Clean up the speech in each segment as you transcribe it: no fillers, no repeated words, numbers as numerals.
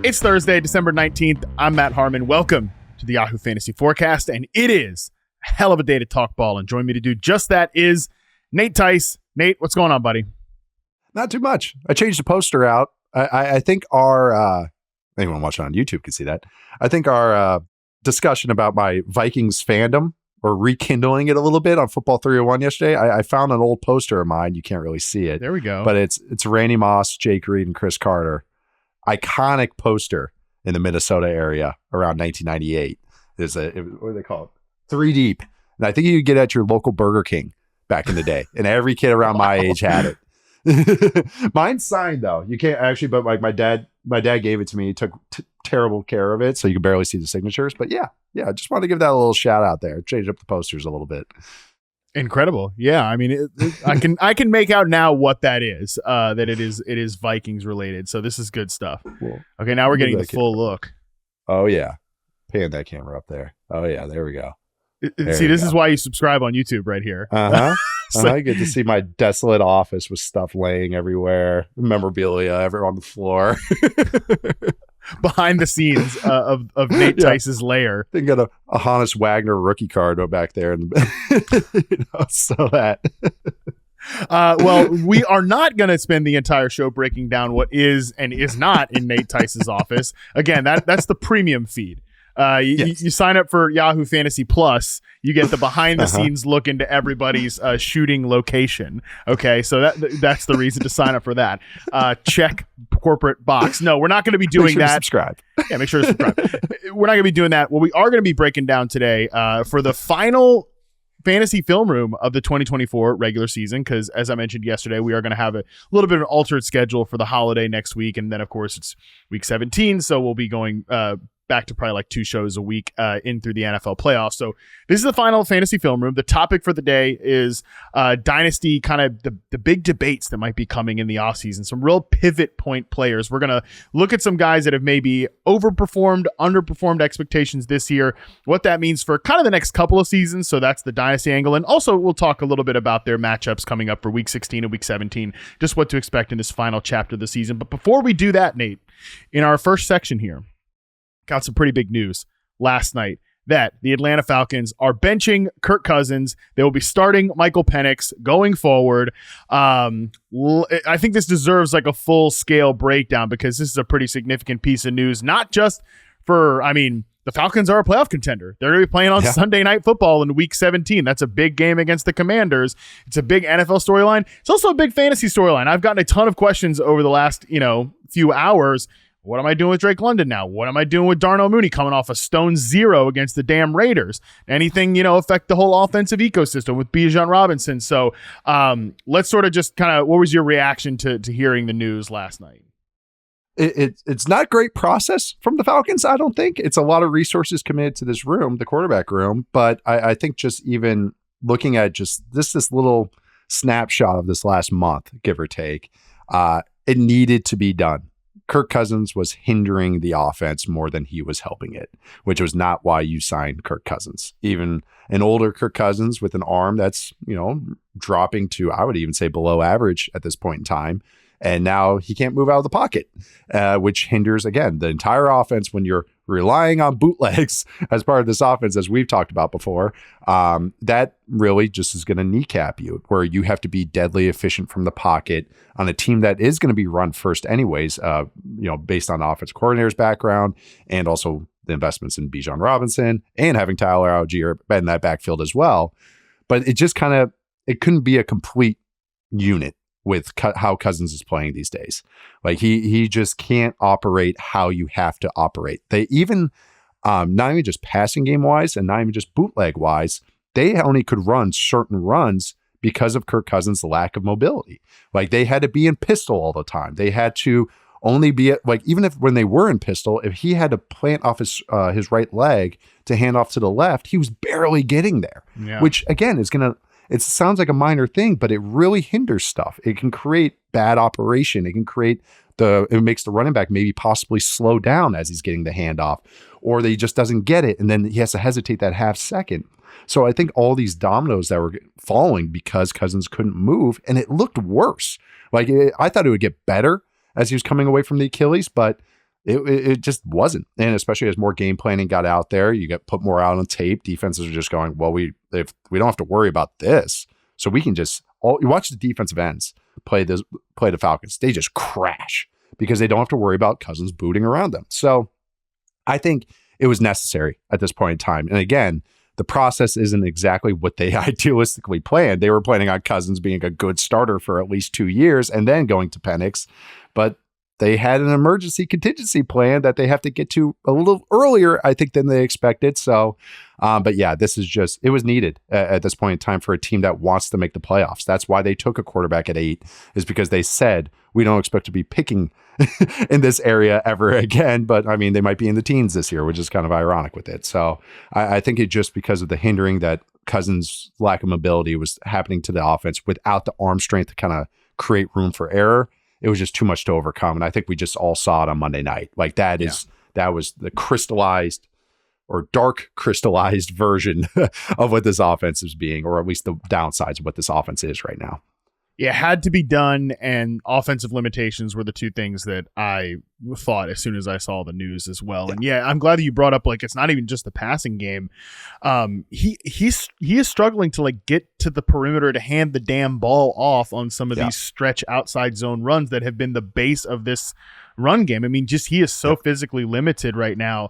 It's Thursday, December 19th. I'm Matt Harmon. Welcome to the Yahoo Fantasy Forecast, and it is a hell of a day to talk ball. And join me to do just that is Nate Tice. Nate, what's going on, buddy? Not too much. I changed the poster out. I think our, anyone watching on YouTube can see that. I think our discussion about my Vikings fandom, or rekindling it a little bit on Football 301 yesterday, I found an old poster of mine. You can't really see it. There we go. But it's Randy Moss, Jake Reed, and Chris Carter. Iconic poster in the Minnesota area around 1998. There's what do they call it? 3 deep. And I think you could get it at your local Burger King back in the day. And every kid around my age had it. Mine's signed though. You can't actually, but like my dad gave it to me. He took terrible care of it, so you can barely see the signatures. But yeah. I just wanted to give that a little shout out there. Change up the posters a little bit. Incredible. Yeah. I mean, I can make out now what that is, that it is Vikings related. So this is good stuff. Cool. Okay. Now we're getting the full look. Oh yeah. Pan that camera up there. Oh yeah. There we go. This is why you subscribe on YouTube right here. I get to see my desolate office with stuff laying everywhere, memorabilia everywhere on the floor. Behind the scenes of Nate Tice's lair. They got a Hannes Wagner rookie card back there, and so that. Well, we are not going to spend the entire show breaking down what is and is not in Nate Tice's office. Again, that's the premium feed. You sign up for Yahoo Fantasy Plus, you get the behind the scenes look into everybody's shooting location. Okay, so that's the reason to sign up for that. Check corporate box. No, we're not going to be doing that. Subscribe. Yeah, make sure to subscribe. We're not going to be doing that. What we are going to be breaking down today for the final fantasy film room of the 2024 regular season, because as I mentioned yesterday, we are going to have a little bit of an altered schedule for the holiday next week, and then of course it's week 17, so we'll be going back to probably like 2 shows a week in through the NFL playoffs. So this is the final fantasy film room. The topic for the day is Dynasty, kind of the big debates that might be coming in the offseason, some real pivot point players. We're going to look at some guys that have maybe overperformed, underperformed expectations this year, what that means for kind of the next couple of seasons. So that's the Dynasty angle. And also we'll talk a little bit about their matchups coming up for week 16 and week 17, just what to expect in this final chapter of the season. But before we do that, Nate, in our first section here, got some pretty big news last night that the Atlanta Falcons are benching Kirk Cousins. They will be starting Michael Penix going forward. I think this deserves like a full scale breakdown because this is a pretty significant piece of news, not just for, the Falcons are a playoff contender. They're going to be playing on Sunday Night Football in week 17. That's a big game against the Commanders. It's a big NFL storyline. It's also a big fantasy storyline. I've gotten a ton of questions over the last, few hours. What am I doing with Drake London now? What am I doing with Darnell Mooney coming off a stone 0 against the damn Raiders? Anything, affect the whole offensive ecosystem with Bijan Robinson? So let's sort of just kind of, what was your reaction to hearing the news last night? It's not great process from the Falcons, I don't think. It's a lot of resources committed to this room, the quarterback room. But I think just even looking at just this little snapshot of this last month, give or take, it needed to be done. Kirk Cousins was hindering the offense more than he was helping it, which was not why you signed Kirk Cousins. Even an older Kirk Cousins with an arm that's, dropping to, I would even say, below average at this point in time. And now he can't move out of the pocket, which hinders, again, the entire offense when you're relying on bootlegs as part of this offense, as we've talked about before. That really just is going to kneecap you, where you have to be deadly efficient from the pocket on a team that is going to be run first anyways, based on the offensive coordinator's background and also the investments in Bijan Robinson and having Tyler Algier in that backfield as well. But it just it couldn't be a complete unit with how Cousins is playing these days. Like he just can't operate how you have to operate. They even, not even just passing game wise and not even just bootleg wise, they only could run certain runs because of Kirk Cousins' lack of mobility. Like they had to be in pistol all the time. They had to only be even if when they were in pistol, if he had to plant off his right leg to hand off to the left, he was barely getting there, which again is going to, it sounds like a minor thing, but it really hinders stuff. It can create bad operation. It can create it makes the running back maybe possibly slow down as he's getting the handoff, or that he just doesn't get it. And then he has to hesitate that half second. So I think all these dominoes that were falling because Cousins couldn't move, and it looked worse. I thought it would get better as he was coming away from the Achilles, but It just wasn't. And especially as more game planning got out there, you get put more out on tape. Defenses are just going, well, we don't have to worry about this. So we can just you watch the defensive ends play the Falcons. They just crash because they don't have to worry about Cousins booting around them. So I think it was necessary at this point in time. And again, the process isn't exactly what they idealistically planned. They were planning on Cousins being a good starter for at least 2 years and then going to Penix. But they had an emergency contingency plan that they have to get to a little earlier, I think, than they expected. So, but yeah, this is just, it was needed at this point in time for a team that wants to make the playoffs. That's why they took a quarterback at 8, is because they said, we don't expect to be picking in this area ever again. But I mean, they might be in the teens this year, which is kind of ironic with it. So I think it just because of the hindering that Cousins' lack of mobility was happening to the offense without the arm strength to kind of create room for error. It was just too much to overcome. And I think we just all saw it on Monday night. Like that was the crystallized or dark crystallized version of what this offense is being, or at least the downsides of what this offense is right now. Yeah, had to be done, and offensive limitations were the two things that I thought as soon as I saw the news as well. Yeah. And yeah, I'm glad that you brought up, like, it's not even just the passing game. He is struggling to like get to the perimeter to hand the damn ball off on some of these stretch outside zone runs that have been the base of this run game. I mean, just he is so physically limited right now.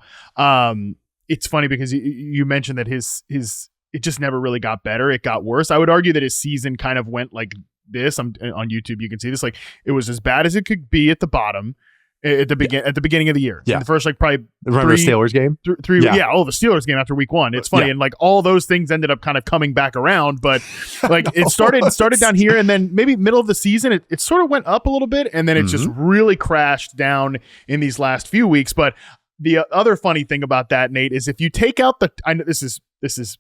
It's funny because you mentioned that his it just never really got better. It got worse. I would argue that his season kind of went like this. On YouTube, you can see this. Like, it was as bad as it could be at the bottom at the beginning of the year. Yeah, in the first probably remember the Steelers game. The Steelers game after week 1. It's funny, and like all those things ended up kind of coming back around. But like it started down here, and then maybe middle of the season it sort of went up a little bit, and then it just really crashed down in these last few weeks. But the other funny thing about that, Nate, is if you take out I know this is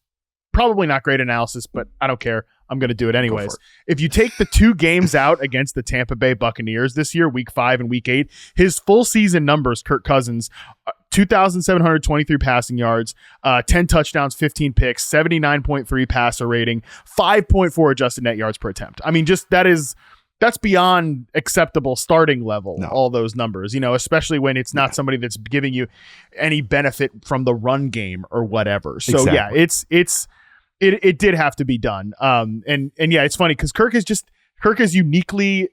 probably not great analysis, but I don't care. I'm going to do it anyways. If you take the 2 games out against the Tampa Bay Buccaneers this year, week 5 and week 8, his full season numbers, Kirk Cousins, 2,723 passing yards, 10 touchdowns, 15 picks, 79.3 passer rating, 5.4 adjusted net yards per attempt. I mean, just that's beyond acceptable starting level, all those numbers, especially when it's not somebody that's giving you any benefit from the run game or whatever. So it did have to be done. And yeah, it's funny because Kirk is uniquely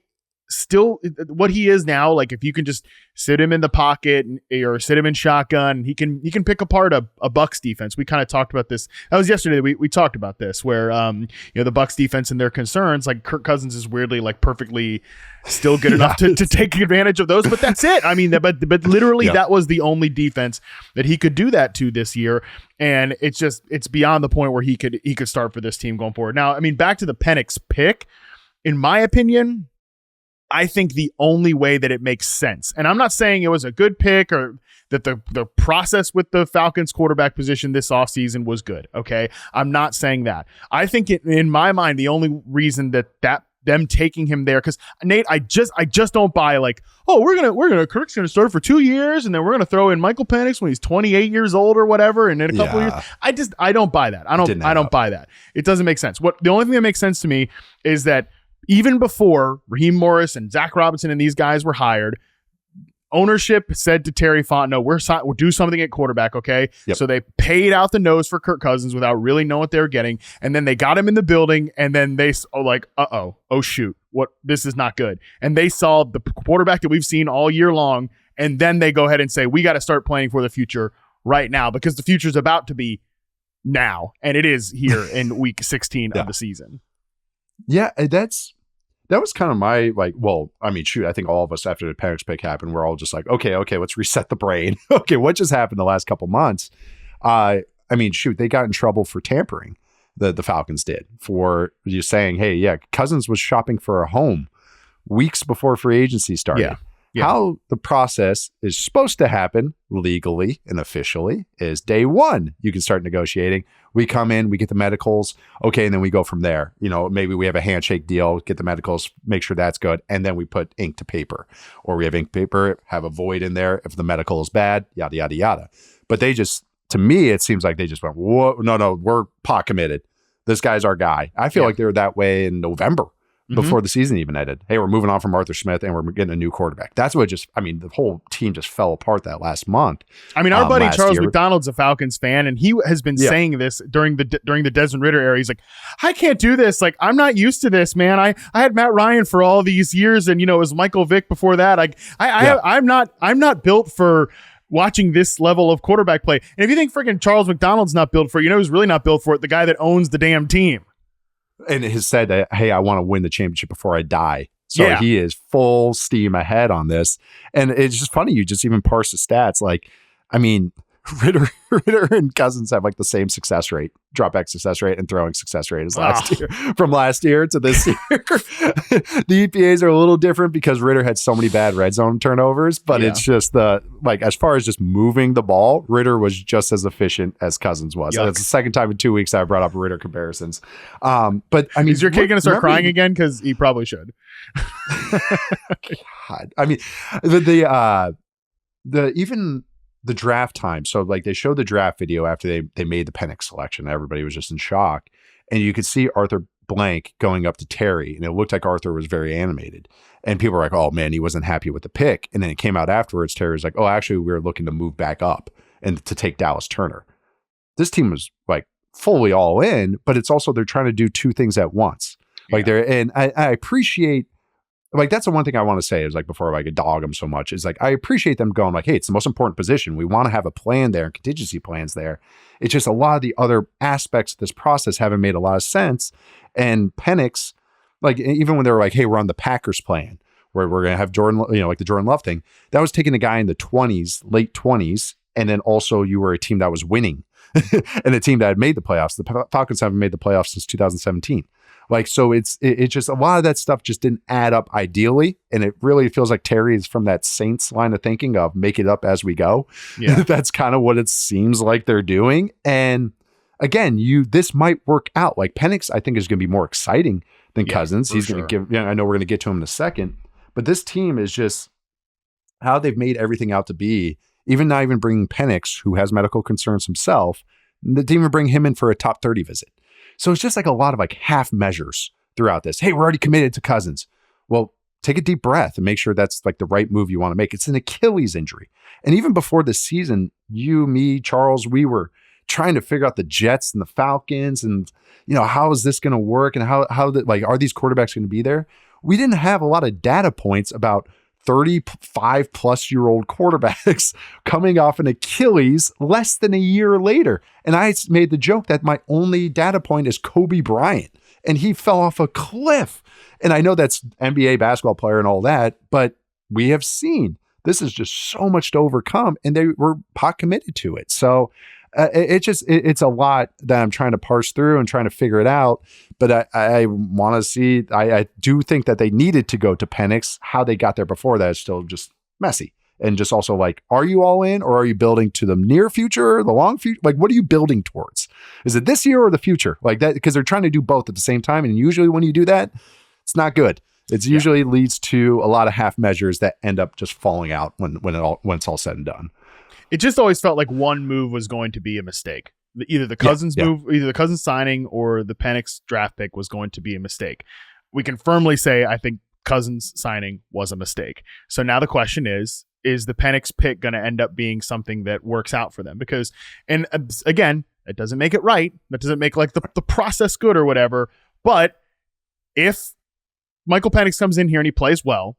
still what he is now. Like, if you can just sit him in the pocket or sit him in shotgun, he can pick apart a Bucs defense. We kind of talked about this. That was yesterday. We talked about this where the Bucs defense and their concerns. Like, Kirk Cousins is weirdly like perfectly still good enough to take advantage of those. But that's it. I mean, but literally that was the only defense that he could do that to this year. And it's beyond the point where he could start for this team going forward. Now, I mean, back to the Penix pick, in my opinion, I think the only way that it makes sense, and I'm not saying it was a good pick or that the process with the Falcons quarterback position this offseason was good. Okay. I'm not saying that. I think in my mind, the only reason that them taking him there, because Nate, I just don't buy like, oh, Kirk's gonna start for 2 years and then we're gonna throw in Michael Penix when he's 28 years old or whatever, and in a couple of years. I don't buy that. I don't buy that. It doesn't make sense. The only thing that makes sense to me is that even before Raheem Morris and Zach Robinson and these guys were hired, ownership said to Terry Fontenot, we'll do something at quarterback, okay? Yep. So they paid out the nose for Kirk Cousins without really knowing what they were getting, and then they got him in the building, and then they oh shoot, this is not good. And they saw the quarterback that we've seen all year long, and then they go ahead and say, we got to start planning for the future right now, because the future's about to be now, and it is here in week 16 of the season. Yeah, that was kind of my I think all of us after the Penix pick happened, we're all just like, okay, let's reset the brain. Okay, what just happened the last couple months? They got in trouble for tampering. The Falcons did for you saying, hey, yeah, Cousins was shopping for a home weeks before free agency started. Yeah. How the process is supposed to happen legally and officially is day 1. You can start negotiating. We come in, we get the medicals. Okay. And then we go from there. Maybe we have a handshake deal, get the medicals, make sure that's good. And then we put ink to paper, or we have ink to paper, have a void in there if the medical is bad, yada, yada, yada. But to me, it seems like they just went, whoa, no, we're pot committed. This guy's our guy. I feel like they were that way in November before the season even ended. Hey, we're moving on from Arthur Smith and we're getting a new quarterback. That's what the whole team just fell apart that last month. I mean, our buddy Charles McDonald's a Falcons fan, and he has been saying this during the Desmond Ridder era. He's like, I can't do this. Like, I'm not used to this, man. I had Matt Ryan for all these years, and it was Michael Vick before that. I'm not built for watching this level of quarterback play. And if you think freaking Charles McDonald's not built for it, who's really not built for it? The guy that owns the damn team. And has said that, hey, I want to win the championship before I die. So he is full steam ahead on this. And it's just funny. You just even parse the stats. Like, I mean, Ridder and Cousins have like the same success rate, drop back success rate and throwing success rate as last year, from last year to this year. The EPAs are a little different because Ridder had so many bad red zone turnovers, but it's just as far as just moving the ball, Ridder was just as efficient as Cousins was. And it's the second time in 2 weeks I brought up Ridder comparisons. But I mean, is your kid going to start crying again? Because he probably should. God, I mean, even the draft time. So like they showed the draft video after they made the Penix selection. Everybody was just in shock. And you could see Arthur Blank going up to Terry, and it looked like Arthur was very animated. And people were like, oh man, he wasn't happy with the pick. And then it came out afterwards, Terry was like, oh, actually we were looking to move back up and to take Dallas Turner. This team was like fully all in, but it's also they're trying to do two things at once. Like I appreciate, like, that's the one thing I want to say is like, before I could dog them so much, is like, I appreciate them going like, hey, it's the most important position. We want to have a plan there and contingency plans there. It's just a lot of the other aspects of this process haven't made a lot of sense. And Penix, like, even when they were like, hey, we're on the Packers plan where we're going to have Jordan, like the Jordan Love thing, that was taking a guy in the 20s, late 20s. And then also you were a team that was winning and a team that had made the playoffs. The Falcons haven't made the playoffs since 2017. Like, so it's just a lot of that stuff just didn't add up ideally. And it really feels like Terry is from that Saints line of thinking of make it up as we go. Yeah. That's kind of what it seems like they're doing. And again, this might work out. Like Penix, I think, is going to be more exciting than Cousins. He's going to give, I know we're going to get to him in a second, but this team is just how they've made everything out to be. Even not even bringing Penix, who has medical concerns himself, they didn't even bring him in for a top 30 visit. So it's just like a lot of like half measures throughout this. Hey, we're already committed to Cousins. Well, take a deep breath and make sure that's like the right move you want to make. It's an Achilles injury. And even before the season, you, me, Charles, we were trying to figure out the Jets and the Falcons and, how is this going to work? And how are these quarterbacks going to be there? We didn't have a lot of data points about 35 plus year old quarterbacks coming off an Achilles less than a year later. And I made the joke that my only data point is Kobe Bryant, and he fell off a cliff. And I know that's NBA basketball player and all that, but we have seen this is just so much to overcome, and they were pot committed to it. So it's a lot that I'm trying to parse through and trying to figure it out. But I want to see, I do think that they needed to go to Penix. How they got there before that is still just messy. And just also like, are you all in, or are you building to the near future, the long future? Like, what are you building towards? Is it this year or the future? Like that, because they're trying to do both at the same time. And usually when you do that, it's not good. It's usually leads to a lot of half measures that end up just falling out when it's all said and done. It just always felt like one move was going to be a mistake. Either the Cousins move, either the Cousins signing or the Penix draft pick was going to be a mistake. We can firmly say, I think Cousins signing was a mistake. So now the question is the Penix pick going to end up being something that works out for them? Because, and again, that doesn't make it right. That doesn't make like the process good or whatever. But if Michael Penix comes in here and he plays well,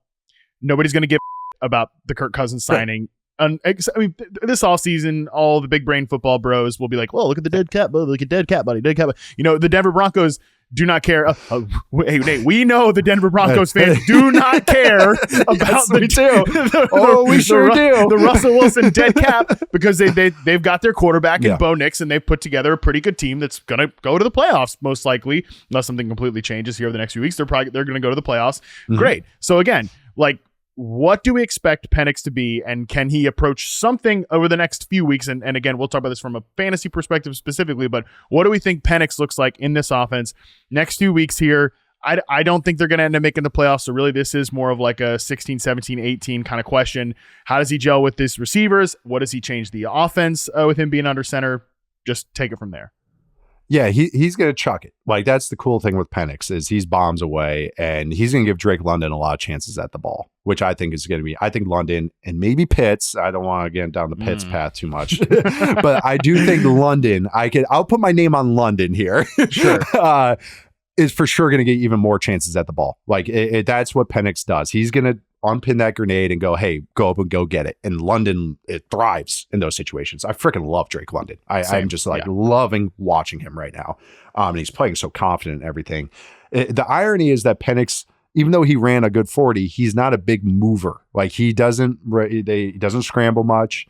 nobody's going to give about the Kirk Cousins signing. I mean, this offseason, all the big brain football bros will be like, well, look at the dead cat, buddy. Look at dead cat, buddy. Dead cat, buddy. The Denver Broncos do not care. Hey, Nate, we know the Denver Broncos fans do not care about we sure do. The Russell Wilson dead cap, because they've got their quarterback in Bo Nix, and they've put together a pretty good team that's going to go to the playoffs, most likely, unless something completely changes here over the next few weeks. They're going to go to the playoffs. Mm-hmm. Great. So again, like, what do we expect Penix to be, and can he approach something over the next few weeks? And again, we'll talk about this from a fantasy perspective specifically, but what do we think Penix looks like in this offense next 2 weeks here? I don't think they're going to end up making the playoffs, so really this is more of like a 16, 17, 18 kind of question. How does he gel with his receivers? What does he change the offense with him being under center? Just take it from there. Yeah, he's going to chuck it. Like, that's the cool thing with Penix is he's bombs away, and he's going to give Drake London a lot of chances at the ball, which I think is going to be, I think London and maybe Pitts. I don't want to get down the Pitts path too much, but I do think London, I'll put my name on London here. Sure. Is for sure going to get even more chances at the ball. Like, that's what Penix does. He's going to unpin that grenade and go, hey, go up and go get it. And London, it thrives in those situations. I freaking love Drake London. I'm just loving watching him right now. And he's playing so confident in everything. The irony is that Penix, even though he ran a good 40, he's not a big mover. Like, he doesn't scramble much.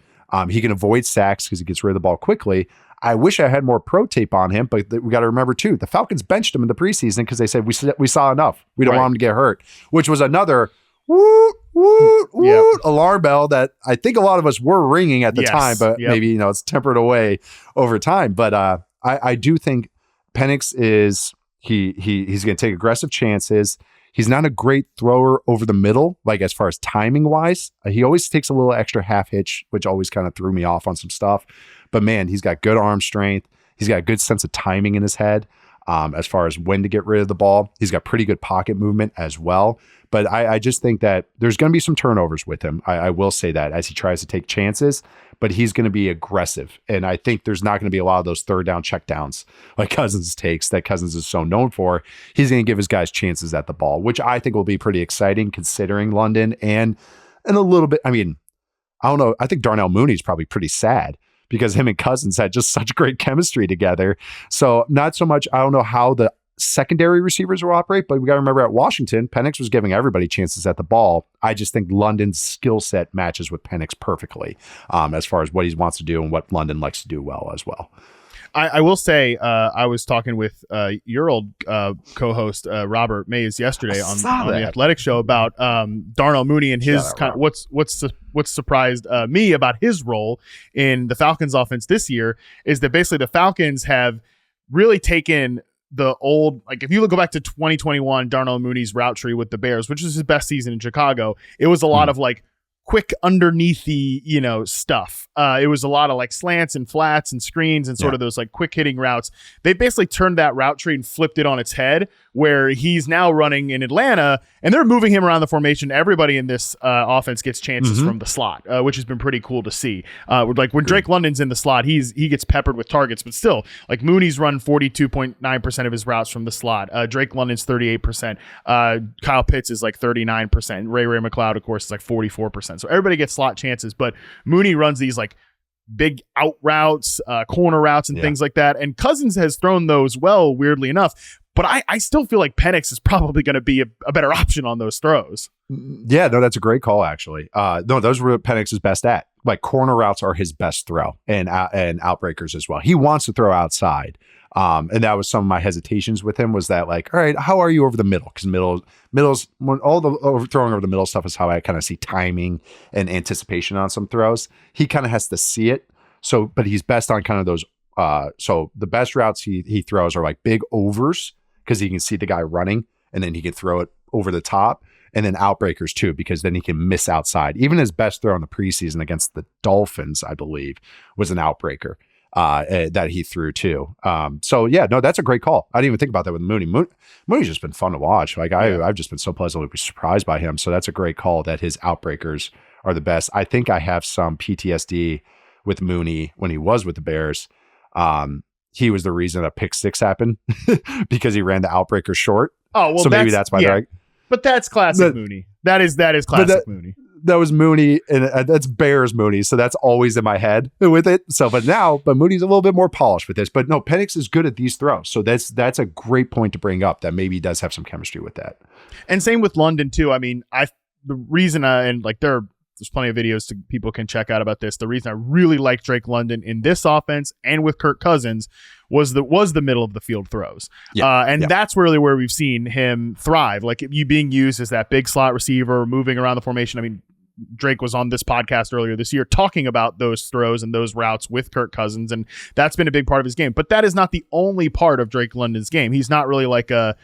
He can avoid sacks because he gets rid of the ball quickly. I wish I had more pro tape on him, but we got to remember too, the Falcons benched him in the preseason because they said we saw enough. We don't want him to get hurt, which was another woot, woot, woot alarm bell that I think a lot of us were ringing at the time, but maybe, it's tempered away over time. But I do think Penix is, he's going to take aggressive chances. He's not a great thrower over the middle, like as far as timing wise. He always takes a little extra half hitch, which always kind of threw me off on some stuff. But man, he's got good arm strength. He's got a good sense of timing in his head as far as when to get rid of the ball. He's got pretty good pocket movement as well. But I just think that there's going to be some turnovers with him. I will say that as he tries to take chances, but he's going to be aggressive. And I think there's not going to be a lot of those third down checkdowns like Cousins takes that Cousins is so known for. He's going to give his guys chances at the ball, which I think will be pretty exciting considering London and a little bit. I mean, I don't know. I think Darnell Mooney is probably pretty sad because him and Cousins had just such great chemistry together. So not so much, I don't know how the secondary receivers will operate, but we got to remember at Washington, Penix was giving everybody chances at the ball. I just think London's skill set matches with Penix perfectly as far as what he wants to do and what London likes to do well as well. I will say, I was talking with your old co-host Robert Mays yesterday on the Athletic Show about Darnell Mooney and his kind of what's surprised me about his role in the Falcons offense this year is that basically the Falcons have really taken the old, like if you go back to 2021, Darnell Mooney's route tree with the Bears, which was his best season in Chicago, it was a lot of like quick underneathy, stuff. It was a lot of like slants and flats and screens and sort of those like quick hitting routes. They basically turned that route tree and flipped it on its head where he's now running in Atlanta and they're moving him around the formation. Everybody in this offense gets chances from the slot, which has been pretty cool to see. Like when Drake London's in the slot, he gets peppered with targets, but still like Mooney's run 42.9% of his routes from the slot. Drake London's 38%. Kyle Pitts is like 39%. Ray McLeod, of course, is like 44%. So everybody gets slot chances, but Mooney runs these like big out routes, corner routes and things like that. And Cousins has thrown those well, weirdly enough. But I still feel like Penix is probably going to be a better option on those throws. Yeah, no, that's a great call, actually. No, those were Penix is best at. Like corner routes are his best throw and outbreakers as well. He wants to throw outside. And that was some of my hesitations with him was that like, all right, how are you over the middle? Because middle's when all the throwing over the middle stuff is how I kind of see timing and anticipation on some throws. He kind of has to see it. So, but he's best on kind of those. So the best routes he throws are like big overs because he can see the guy running and then he can throw it over the top. And then outbreakers too, because then he can miss outside. Even his best throw in the preseason against the Dolphins, I believe, was an outbreaker that he threw too. So yeah, no, that's a great call. I didn't even think about that with Mooney. Mooney's just been fun to watch. Like I've just been so pleasantly surprised by him. So that's a great call that his outbreakers are the best. I think I have some PTSD with Mooney when he was with the Bears. He was the reason a pick six happened because he ran the outbreaker short. Oh, well, so maybe that's why they're like, but that's classic Mooney. That is classic Mooney. That was Mooney, and that's Bears Mooney, so that's always in my head with it. So, but Mooney's a little bit more polished with this. But no, Penix is good at these throws, so that's a great point to bring up. That maybe he does have some chemistry with that. And same with London too. I mean, the reason and like there's plenty of videos people can check out about this. The reason I really like Drake London in this offense and with Kirk Cousins was the middle of the field throws. That's really where we've seen him thrive. Like you being used as that big slot receiver, moving around the formation. I mean, Drake was on this podcast earlier this year talking about those throws and those routes with Kirk Cousins, and that's been a big part of his game. But that is not the only part of Drake London's game. He's not really like a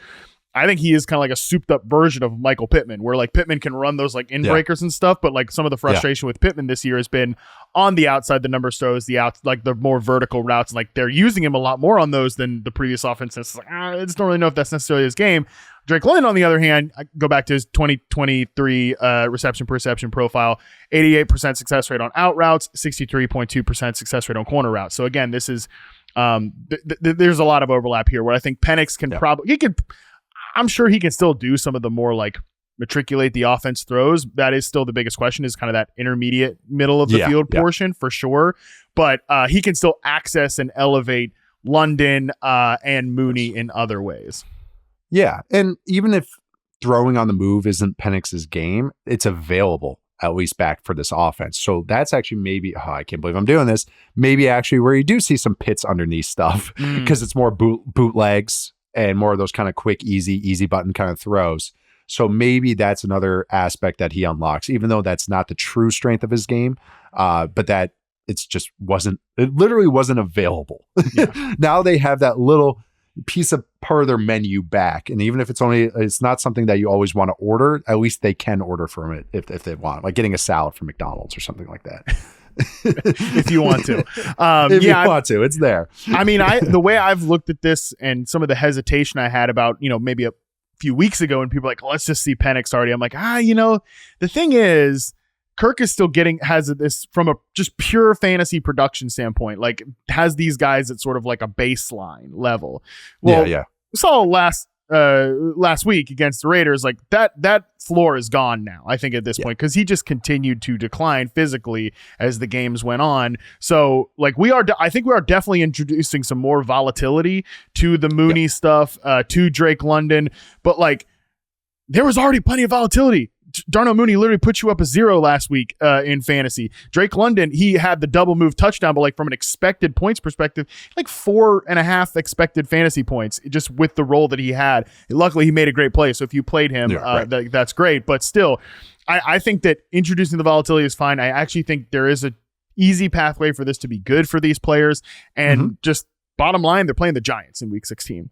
I think he is kind of like a souped up version of Michael Pittman, where like Pittman can run those like in-breakers and stuff, but like some of the frustration with Pittman this year has been on the outside, the numbers throws, the out, like the more vertical routes, and like they're using him a lot more on those than the previous offense. It's like, I just don't really know if that's necessarily his game. Drake London, on the other hand, I go back to his 2023 reception perception profile, 88% success rate on out routes, 63.2% success rate on corner routes. So again, this is there's a lot of overlap here where I think Penix can I'm sure he can still do some of the more like matriculate the offense throws. That is still the biggest question, is kind of that intermediate middle of the field portion for sure. But he can still access and elevate London and Mooney in other ways. Yeah. And even if throwing on the move isn't Penix's game, it's available at least back for this offense. So that's actually maybe, I can't believe I'm doing this, maybe actually where you do see some Pitts underneath stuff because it's more bootlegs and more of those kind of quick, easy button kind of throws. So maybe that's another aspect that he unlocks, even though that's not the true strength of his game, but that it literally wasn't available. Yeah. Now they have that little piece of part of their menu back. And even if it's not something that you always want to order, at least they can order from it if they want, like getting a salad from McDonald's or something like that. If you want to. Want to, it's there. I mean, the way I've looked at this and some of the hesitation I had about, maybe a few weeks ago when people were like, let's just see Penix already. I'm like, the thing is, Kirk is still has this from a just pure fantasy production standpoint, like has these guys at sort of like a baseline level. Well, we saw last week against the Raiders, like that floor is gone now, I think, at this point, because he just continued to decline physically as the games went on. So like I think we are definitely introducing some more volatility to the Mooney stuff, to Drake London, but like there was already plenty of volatility. Darnell Mooney literally put you up a 0 last week in fantasy. Drake London, he had the double move touchdown, but like from an expected points perspective, like 4.5 expected fantasy points just with the role that he had. Luckily, he made a great play. So if you played him, that's great. But still, I think that introducing the volatility is fine. I actually think there is a easy pathway for this to be good for these players. And just bottom line, they're playing the Giants in week 16.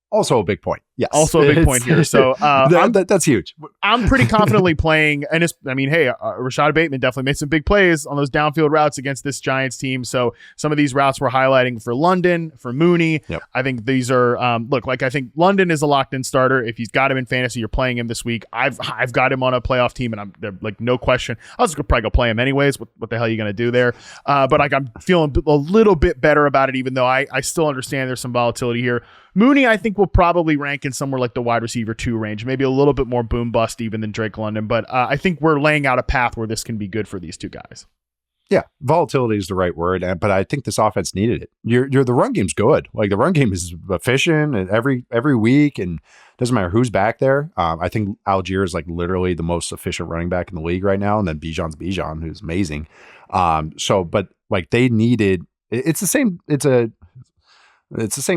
Also a big point. Yes. Also a big point here. So that's huge. I'm pretty confidently playing. And Rashad Bateman definitely made some big plays on those downfield routes against this Giants team. So some of these routes we're highlighting for London, for Mooney. Yep. I think these are, I think London is a locked in starter. If you've got him in fantasy, you're playing him this week. I've got him on a playoff team, and they're like, no question. I was probably going to play him anyways. What the hell are you going to do there? But like, I'm feeling a little bit better about it, even though I still understand there's some volatility here. Mooney, I think, will probably rank in somewhere like the wide receiver 2 range, maybe a little bit more boom bust even than Drake London. But I think we're laying out a path where this can be good for these two guys. Yeah, volatility is the right word, but I think this offense needed it. The run game's good. Like the run game is efficient and every week, and doesn't matter who's back there. I think Algier is like literally the most efficient running back in the league right now, and then Bijan's Bijan, who's amazing. But like they needed. It's the same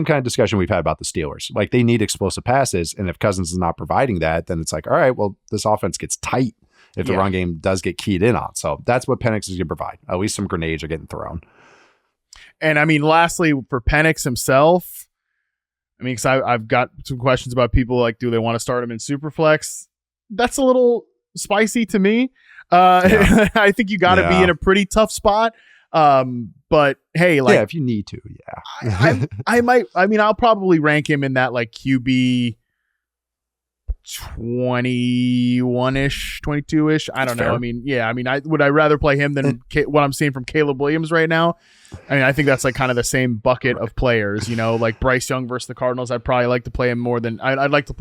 kind of discussion we've had about the Steelers. Like they need explosive passes, and if Cousins is not providing that, then it's like, all right, well, this offense gets tight if the run game does get keyed in on. So that's what Penix is going to provide. At least some grenades are getting thrown. And I mean, lastly, for Penix himself, I mean, because I've got some questions about people like, do they want to start him in Superflex? That's a little spicy to me. I think you got to be in a pretty tough spot. But hey, like, if you need to, I might. I mean, I'll probably rank him in that like QB 21-ish, 22-ish. I don't know. Fair. I mean, would I rather play him than what I'm seeing from Caleb Williams right now? I mean, I think that's like kind of the same bucket of players, like Bryce Young versus the Cardinals. I'd probably like to play him more than I'd like to.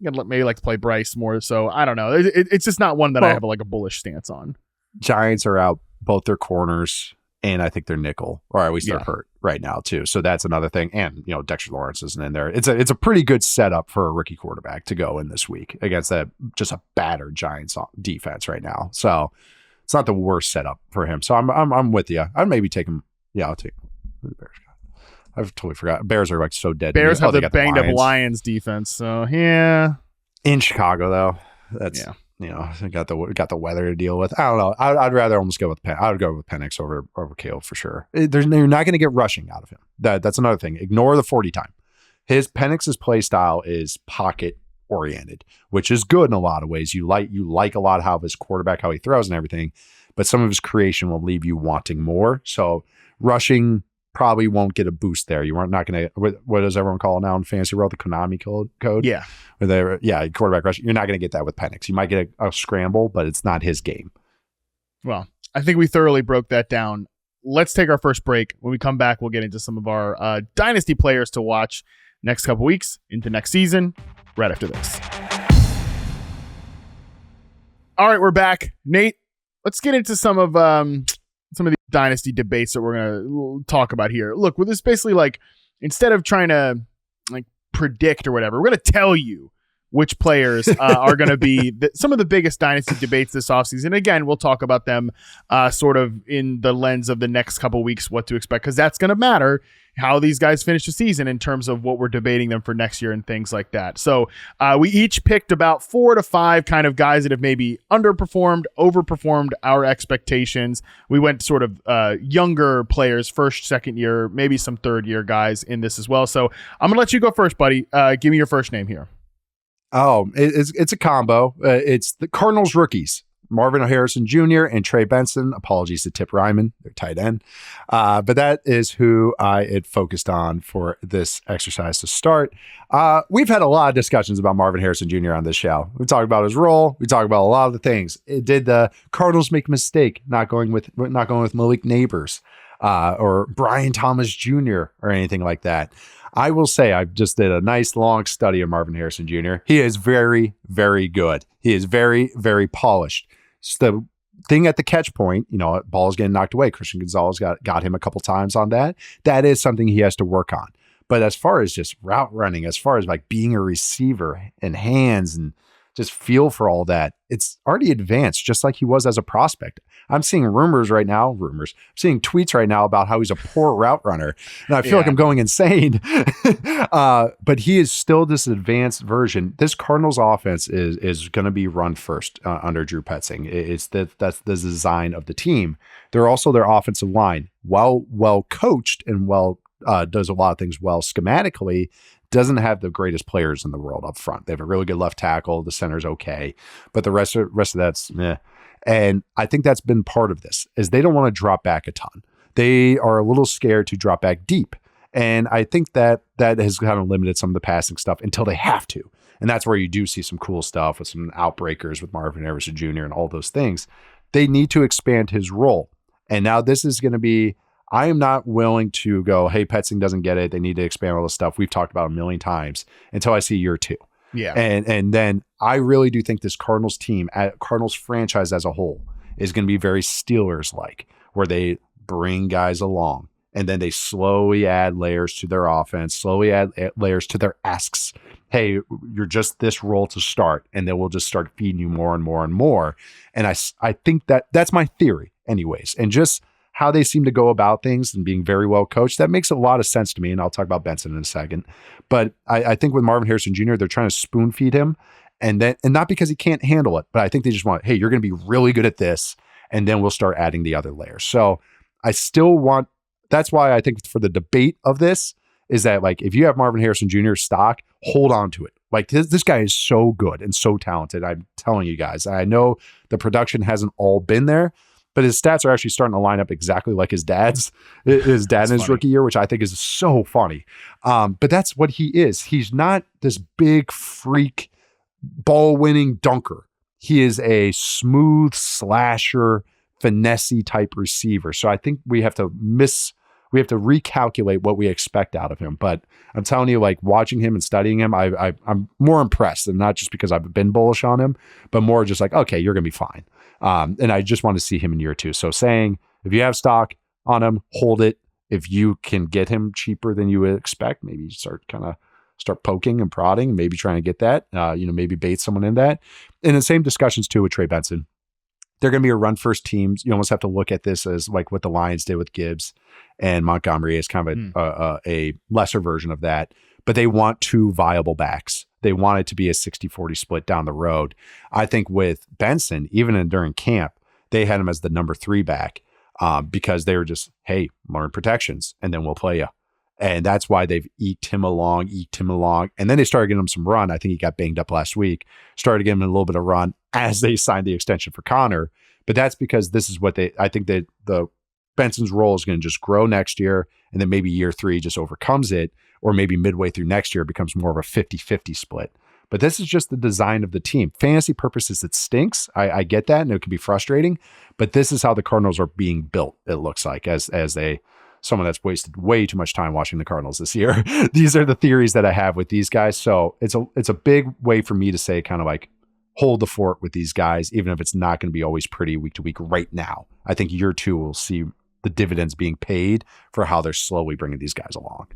Maybe like to play Bryce more. So I don't know. It's just not one that I have like a bullish stance on. Giants are out both their corners, and I think they're nickel, or at least they're hurt right now too. So that's another thing. And Dexter Lawrence isn't in there. It's a pretty good setup for a rookie quarterback to go in this week against just a battered Giants defense right now. So it's not the worst setup for him. So I'm with you. I'd maybe take him. Yeah, I'll take him. Who the Bears got? I've totally forgot. Bears are like so dead. Bears have the banged up Lions defense. So yeah, in Chicago though, that's got the weather to deal with. I don't know. I'd rather almost go with I'd go with Penix over Caleb for sure. You're not going to get rushing out of him. That's another thing. Ignore the 40 time. Penix's play style is pocket oriented, which is good in a lot of ways. You like a lot how his quarterback, how he throws and everything, but some of his creation will leave you wanting more. So rushing probably won't get a boost there. You are not going to, what does everyone call it now in fantasy world? The Konami code? Yeah. Quarterback rush. You're not going to get that with Penix. You might get a scramble, but it's not his game. Well, I think we thoroughly broke that down. Let's take our first break. When we come back, we'll get into some of our dynasty players to watch next couple weeks into next season, right after this. All right, we're back. Nate, let's get into some of the dynasty debates that we're going to talk about here. Look, with this basically like, instead of trying to like predict or whatever, we're going to tell you which players are going to be some of the biggest dynasty debates this offseason. Again, we'll talk about them sort of in the lens of the next couple weeks, what to expect, because that's going to matter how these guys finish the season in terms of what we're debating them for next year and things like that. So we each picked about 4 to 5 kind of guys that have maybe underperformed, overperformed our expectations. We went sort of younger players, first, second year, maybe some third year guys in this as well. So I'm going to let you go first, buddy. Give me your first name here. Oh, it's a combo. It's the Cardinals rookies, Marvin Harrison Jr. and Trey Benson. Apologies to Tip Ryman, their tight end. But that is who I had focused on for this exercise to start. We've had a lot of discussions about Marvin Harrison Jr. on this show. We talked about his role. We talked about a lot of the things. Did the Cardinals make a mistake not going with Malik Neighbors or Brian Thomas Jr. or anything like that? I will say I just did a nice long study of Marvin Harrison Jr. He is very, very good. He is very, very polished. So the thing at the catch point, ball is getting knocked away. Christian Gonzalez got him a couple times on that. That is something he has to work on. But as far as just route running, as far as like being a receiver and hands and just feel for all that, it's already advanced, just like he was as a prospect. I'm seeing right now. I'm seeing tweets right now about how he's a poor route runner. And I feel like I'm going insane. But he is still this advanced version. This Cardinals offense is going to be run first under Drew Petzing. That's the design of the team. They're also their offensive line, well coached and does a lot of things well schematically. Doesn't have the greatest players in the world up front. They have a really good left tackle. The center's okay, but the rest of that's meh. And I think that's been part of this, is they don't want to drop back a ton. They are a little scared to drop back deep. And I think that has kind of limited some of the passing stuff until they have to. And that's where you do see some cool stuff with some outbreakers with Marvin Harrison Jr. and all those things. They need to expand his role. And now this is going to be, I am not willing to go, hey, Petzing doesn't get it. They need to expand all this stuff we've talked about a million times until I see year 2. Yeah. And then I really do think this Cardinals team, Cardinals franchise as a whole, is going to be very Steelers-like, where they bring guys along and then they slowly add layers to their offense, slowly add layers to their asks. Hey, you're just this role to start, and then we'll just start feeding you more and more and more. And I think that's my theory anyways. And just how they seem to go about things and being very well coached, that makes a lot of sense to me. And I'll talk about Benson in a second. But I think with Marvin Harrison Jr., they're trying to spoon feed him, and not because he can't handle it, but I think they just want, hey, you're going to be really good at this, and then we'll start adding the other layers. So I still want, that's why I think for the debate of this is that, like, if you have Marvin Harrison Jr. stock, hold on to it. Like, this guy is so good and so talented. I'm telling you guys, I know the production hasn't all been there, but his stats are actually starting to line up exactly like his dad's. His dad in his rookie year, which I think is so funny. But that's what he is. He's not this big freak ball-winning dunker. He is a smooth slasher, finesse type receiver. So I think we have to recalculate what we expect out of him. But I'm telling you, like, watching him and studying him, I'm more impressed, and not just because I've been bullish on him, but more just like, okay, you're going to be fine. And I just want to see him in year 2. So saying, if you have stock on him, hold it. If you can get him cheaper than you would expect, maybe start poking and prodding, maybe trying to get that, maybe bait someone in that. And the same discussions too with Trey Benson. They're going to be a run first team. You almost have to look at this as like what the Lions did with Gibbs and Montgomery is kind of a lesser version of that, but they want 2 viable backs. They want it to be a 60-40 split down the road. I think with Benson, even during camp, they had him as the number 3 back because they were just, hey, learn protections and then we'll play you. And that's why they've eked him along. And then they started giving him some run. I think he got banged up last week, started giving him a little bit of run as they signed the extension for Connor. But that's because this is what I think that the Benson's role is going to just grow next year. And then maybe year 3 just overcomes it, or maybe midway through next year it becomes more of a 50-50 split. But this is just the design of the team. Fantasy purposes, it stinks. I get that, and it can be frustrating. But this is how the Cardinals are being built, it looks like, as someone that's wasted way too much time watching the Cardinals this year. These are the theories that I have with these guys. So it's a big way for me to say kind of like hold the fort with these guys, even if it's not going to be always pretty week to week right now. I think year 2 will see the dividends being paid for how they're slowly bringing these guys along.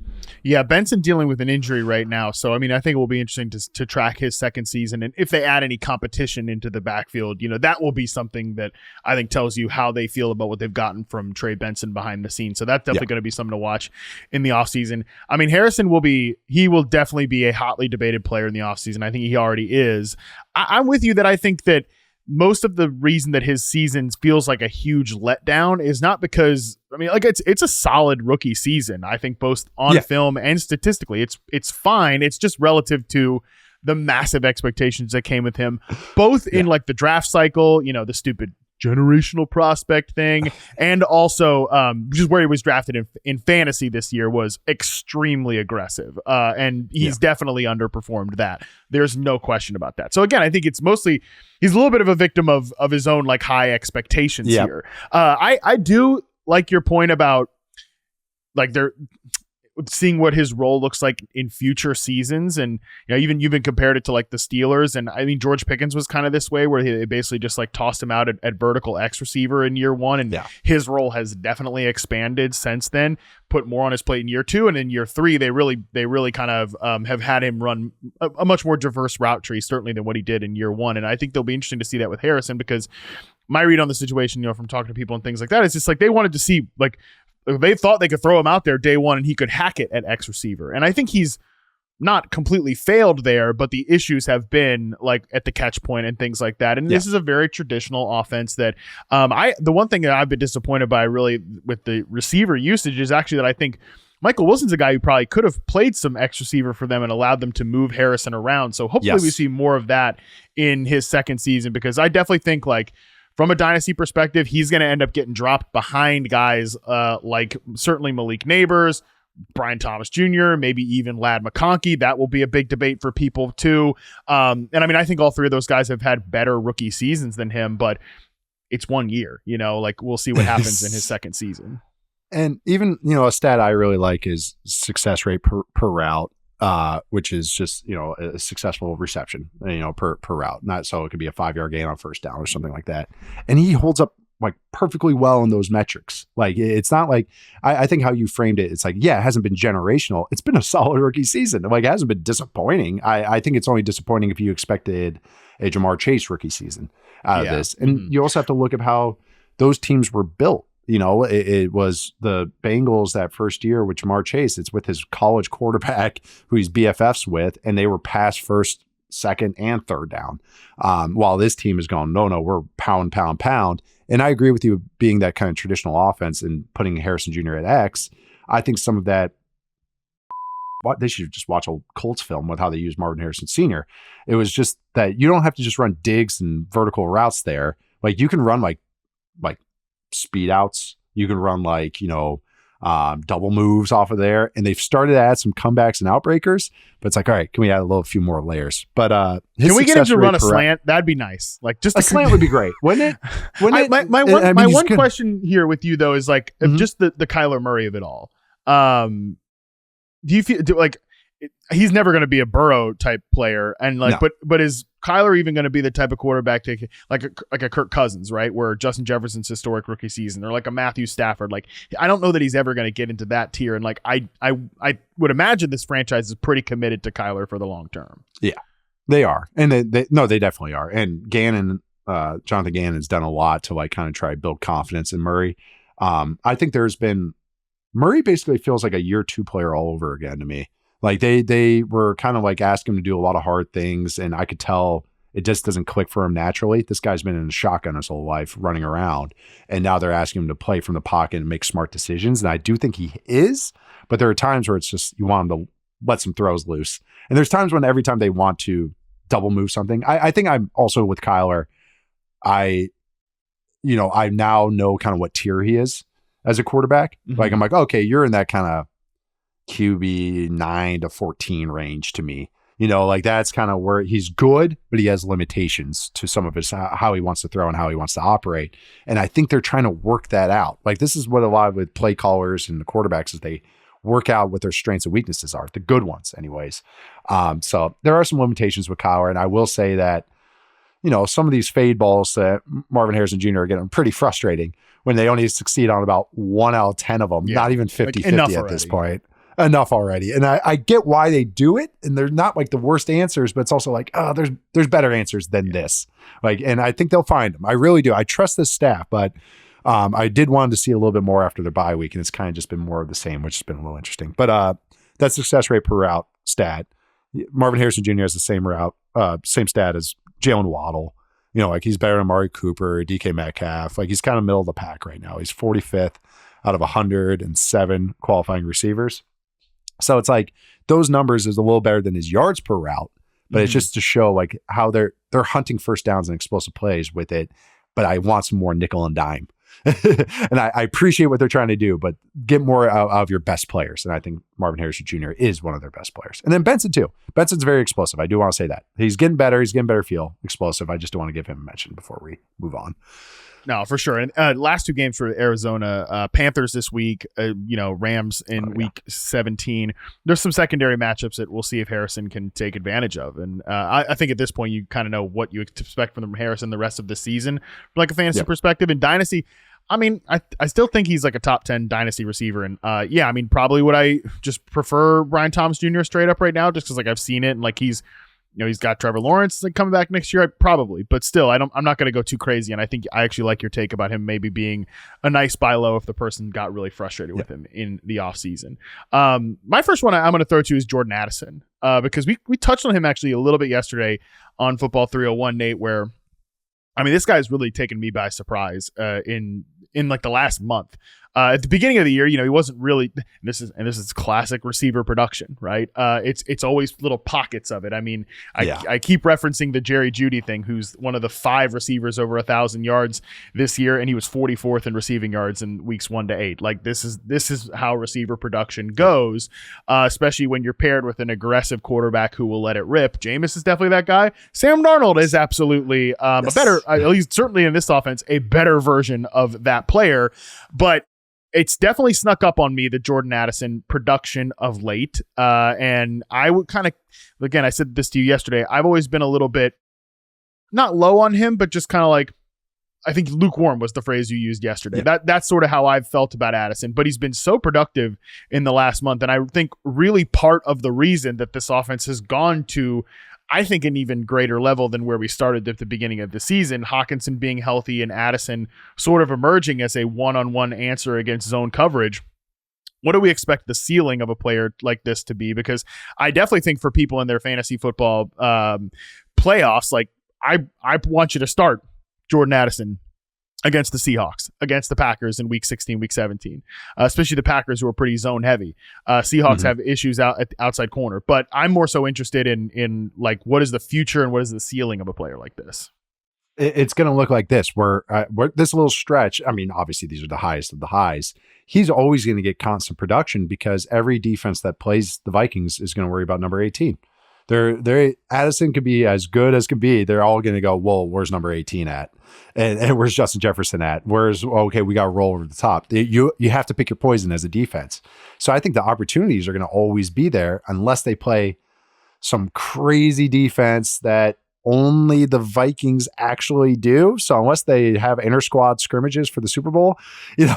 Yeah, Benson dealing with an injury right now. So, I mean, I think it will be interesting to track his second season. And if they add any competition into the backfield, that will be something that I think tells you how they feel about what they've gotten from Trey Benson behind the scenes. So that's definitely going to be something to watch in the offseason. I mean, Harrison will definitely be a hotly debated player in the offseason. I think he already is. I'm with you that I think that most of the reason that his season feels like a huge letdown is not because, I mean, like it's a solid rookie season. I think both on film and statistically, it's fine. It's just relative to the massive expectations that came with him, both in like the draft cycle, the stupid generational prospect thing, and also just where he was drafted in fantasy this year was extremely aggressive, and he's definitely underperformed that. There's no question about that. So again, I think it's mostly he's a little bit of a victim of his own like high expectations here. I do like your point about like they're seeing what his role looks like in future seasons. And, even you've been compared it to like the Steelers. And I mean, George Pickens was kind of this way where they basically just like tossed him out at vertical X receiver in year 1. And his role has definitely expanded since then, put more on his plate in year 2. And in year 3, they really kind of have had him run a much more diverse route tree, certainly than what he did in year 1. And I think they'll be interesting to see that with Harrison, because my read on the situation, from talking to people and things like that, is just like they wanted to see like, they thought they could throw him out there day 1 and he could hack it at X receiver. And I think he's not completely failed there, but the issues have been like at the catch point and things like that. And this is a very traditional offense that the one thing that I've been disappointed by really with the receiver usage is actually that I think Michael Wilson's a guy who probably could have played some X receiver for them and allowed them to move Harrison around. So hopefully we see more of that in his second season, because I definitely think like, from a dynasty perspective, he's going to end up getting dropped behind guys like certainly Malik Neighbors, Brian Thomas Jr., maybe even Ladd McConkey. That will be a big debate for people too. And I mean, I think all 3 of those guys have had better rookie seasons than him, but it's 1 year, like we'll see what happens in his second season. And even, a stat I really like is success rate per route. Which is just, a successful reception, per route. Not so it could be a 5-yard gain on first down or something like that. And he holds up like perfectly well in those metrics. Like it's not like, I think how you framed it, it's like, it hasn't been generational. It's been a solid rookie season. Like it hasn't been disappointing. I think it's only disappointing if you expected a Jamar Chase rookie season out of this. And you also have to look at how those teams were built. It was the Bengals that first year with Jamar Chase. It's with his college quarterback who he's BFFs with, and they were past first, second, and third down. While this team is going, no, we're pound. And I agree with you being that kind of traditional offense and putting Harrison Jr. at X. I think some of that, they should just watch a Colts film with how they use Marvin Harrison Sr. It was just that you don't have to just run digs and vertical routes there. Like you can run like speed outs. You can run like, double moves off of there. And they've started to add some comebacks and outbreakers, but it's like, all right, can we add a few more layers? But can we get him to run a slant? That'd be nice. Like just a slant would be great, wouldn't it? My one question here with you though is like just the Kyler Murray of it all. Do you feel he's never going to be a Burrow type player, and but is Kyler even going to be the type of quarterback to like a Kirk Cousins, right? Where Justin Jefferson's historic rookie season, or like a Matthew Stafford. Like I don't know that he's ever going to get into that tier, and like I would imagine this franchise is pretty committed to Kyler for the long term. Yeah, they are, and they definitely are. And Jonathan Gannon has done a lot to like kind of try to build confidence in Murray. I think Murray basically feels like a year 2 player all over again to me. Like they were kind of like asking him to do a lot of hard things, and I could tell it just doesn't click for him naturally. This guy's been in a shotgun his whole life running around, and now they're asking him to play from the pocket and make smart decisions. And I do think he is, but there are times where it's just, you want him to let some throws loose. And there's times when every time they want to double move something, I think I'm also with Kyler. I now know kind of what tier he is as a quarterback. Mm-hmm. Like, I'm like, okay, you're in that kind of QB 9 to 14 range to me. Like that's kind of where he's good, but he has limitations to some of his, how he wants to throw and how he wants to operate. And I think they're trying to work that out. Like, this is what a lot with play callers and the quarterbacks is they work out what their strengths and weaknesses are, the good ones anyways. So there are some limitations with Kyler. And I will say that, some of these fade balls that Marvin Harrison Jr. are getting pretty frustrating when they only succeed on about 1 out of 10 of them, not even 50-50 at this point. Enough already. And I get why they do it, and they're not like the worst answers, but it's also like, oh, there's better answers than this. Like, and I think they'll find them. I really do. I trust this staff, but I did want to see a little bit more after their bye week, and it's kind of just been more of the same, which has been a little interesting. But that success rate per route stat, Marvin Harrison Jr. has the same route, same stat as Jalen Waddle. Like he's better than Amari Cooper, DK Metcalf. Like he's kind of middle of the pack right now. He's 45th out of 107 qualifying receivers. So it's like those numbers is a little better than his yards per route, but it's just to show like how they're hunting first downs and explosive plays with it. But I want some more nickel and dime. And I appreciate what they're trying to do, but get more out of your best players. And I think Marvin Harrison Jr. is one of their best players. And then Benson too. Benson's very explosive. I do want to say that. He's getting better. He's getting better feel. Explosive. I just don't want to give him a mention before we move on. No, for sure. And last two games for Arizona, Panthers this week, Rams in week 17. There's some secondary matchups that we'll see if Harrison can take advantage of. And I think at this point, you kind of know what you expect from Harrison the rest of the season from like a fantasy perspective. In Dynasty, I mean, I still think he's like a top 10 Dynasty receiver. And probably would I just prefer Brian Thomas Jr. straight up right now just because like I've seen it and like he's got Trevor Lawrence like coming back next year, probably, but still, I'm not going to go too crazy. And I think I actually like your take about him maybe being a nice buy low if the person got really frustrated with him in the offseason. My first one I'm going to throw to is Jordan Addison, because we touched on him actually a little bit yesterday on Football 301, Nate, where, I mean, this guy's really taken me by surprise in like the last month. At the beginning of the year, he wasn't really. This is classic receiver production, right? It's always little pockets of it. I mean, I keep referencing the Jerry Jeudy thing, who's one of the 5 receivers over 1,000 yards this year, and he was 44th in receiving yards in weeks 1 to 8. Like this is how receiver production goes, especially when you're paired with an aggressive quarterback who will let it rip. Jameis is definitely that guy. Sam Darnold is absolutely a better, at least certainly in this offense, a better version of that player, but it's definitely snuck up on me, the Jordan Addison production of late. And I would kind of, again, I said this to you yesterday, I've always been a little bit, not low on him, but just kind of like, I think lukewarm was the phrase you used yesterday. Yeah. That's sort of how I've felt about Addison, but he's been so productive in the last month. And I think really part of the reason that this offense has gone to, I think, an even greater level than where we started at the beginning of the season, Hawkinson being healthy and Addison sort of emerging as a one-on-one answer against zone coverage. What do we expect the ceiling of a player like this to be? Because I definitely think for people in their fantasy football playoffs, like I want you to start Jordan Addison against the Seahawks, against the Packers in week 16, week 17, especially the Packers who are pretty zone heavy. Seahawks have issues out at the outside corner, but I'm more so interested in like, what is the future and what is the ceiling of a player like this? It's going to look like this, where this little stretch, I mean, obviously these are the highest of the highs. He's always going to get constant production because every defense that plays the Vikings is going to worry about number 18. Addison could be as good as can be. They're all going to go, well, where's number 18 at? And where's Justin Jefferson at? Okay, we got to roll over the top. You have to pick your poison as a defense. So I think the opportunities are going to always be there unless they play some crazy defense that only the Vikings actually do. So unless they have inter squad scrimmages for the Super Bowl,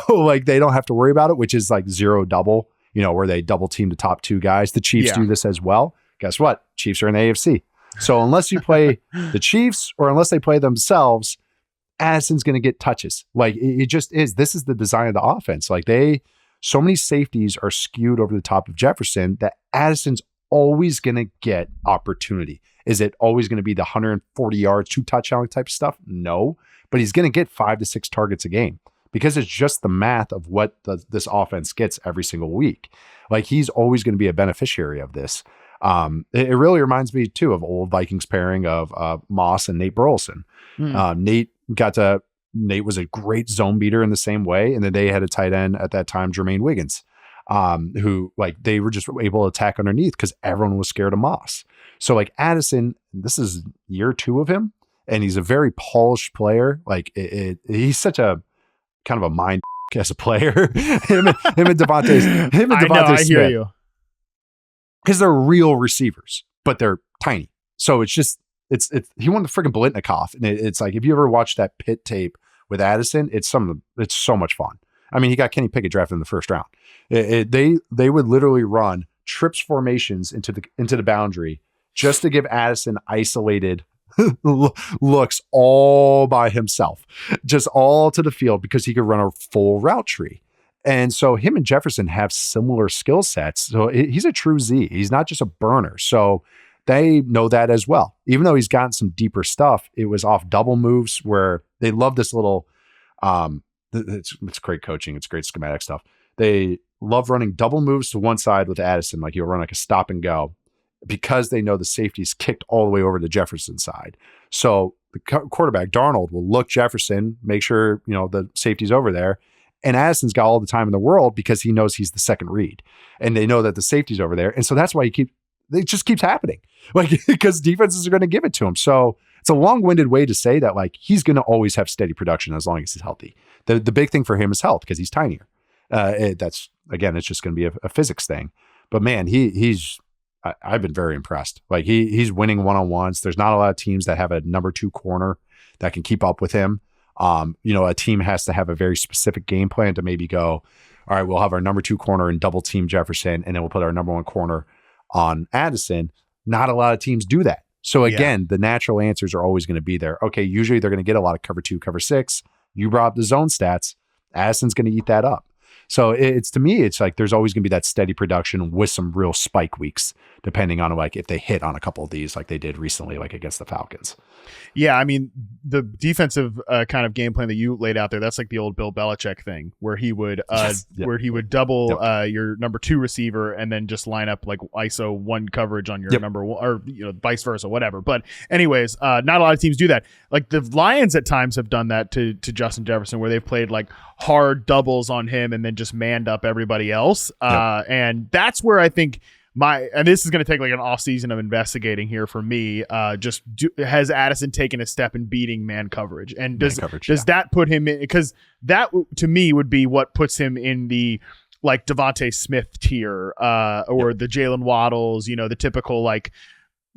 like they don't have to worry about it, which is like 0-double, where they double team the top 2 guys. The Chiefs do this as well. Guess what? Chiefs are in the AFC. So unless you play the Chiefs or unless they play themselves, Addison's going to get touches. Like it just is. This is the design of the offense. Like so many safeties are skewed over the top of Jefferson that Addison's always going to get opportunity. Is it always going to be the 140 yards, 2 touchdown type stuff? No, but he's going to get 5 to 6 targets a game because it's just the math of what this offense gets every single week. Like he's always going to be a beneficiary of this. It really reminds me too of old Vikings pairing of Moss and Nate Burleson. Nate was a great zone beater in the same way. And then they had a tight end at that time, Jermaine Wiggins, who like they were just able to attack underneath because everyone was scared of Moss. So like Addison, this is year 2 of him, and he's a very polished player. Like he's such a kind of a mind as a player. him and Devontae Smith. Hear you. Because they're real receivers, but they're tiny. So it's just he won the freaking Blitnikoff, and it's like if you ever watch that Pitt tape with Addison, it's so much fun. I mean, he got Kenny Pickett drafted in the first round. They would literally run trips formations into the boundary just to give Addison isolated looks all by himself, just all to the field because he could run a full route tree. And so him and Jefferson have similar skill sets. So he's a true Z. He's not just a burner. So they know that as well. Even though he's gotten some deeper stuff, it was off double moves where they love this little, it's great coaching. It's great schematic stuff. They love running double moves to one side with Addison. Like he'll run like a stop and go because they know the safety's kicked all the way over to Jefferson's side. So the quarterback, Darnold, will look Jefferson, make sure, the safety's over there. And Addison's got all the time in the world because he knows he's the second read, and they know that the safety's over there. And so that's why it just keeps happening, like, because defenses are going to give it to him. So it's a long-winded way to say that, like, he's going to always have steady production as long as he's healthy. The big thing for him is health because he's tinier. It's just going to be a physics thing. But man, I've been very impressed. Like he's winning one-on-ones. There's not a lot of teams that have a number 2 corner that can keep up with him. A team has to have a very specific game plan to maybe go, all right, we'll have our number 2 corner and double team Jefferson, and then we'll put our number 1 corner on Addison. Not a lot of teams do that. So again, the natural answers are always going to be there. Okay, usually they're going to get a lot of cover 2, cover 6. You brought up the zone stats. Addison's going to eat that up. So to me, it's like there's always going to be that steady production with some real spike weeks, depending on like if they hit on a couple of these like they did recently, like against the Falcons. Yeah, I mean, the defensive kind of game plan that you laid out there, that's like the old Bill Belichick thing where he would where he would double your number 2 receiver and then just line up like ISO 1 coverage on your number 1, or vice versa, whatever. But anyways, not a lot of teams do that. Like the Lions at times have done that to Justin Jefferson, where they've played like hard doubles on him and then just manned up everybody else. And that's where I think and this is going to take like an off season of investigating here for me. Has Addison taken a step in beating man coverage? And does that put him in? Because that to me would be what puts him in the like Devontae Smith tier, or the Jalen Waddles, the typical like,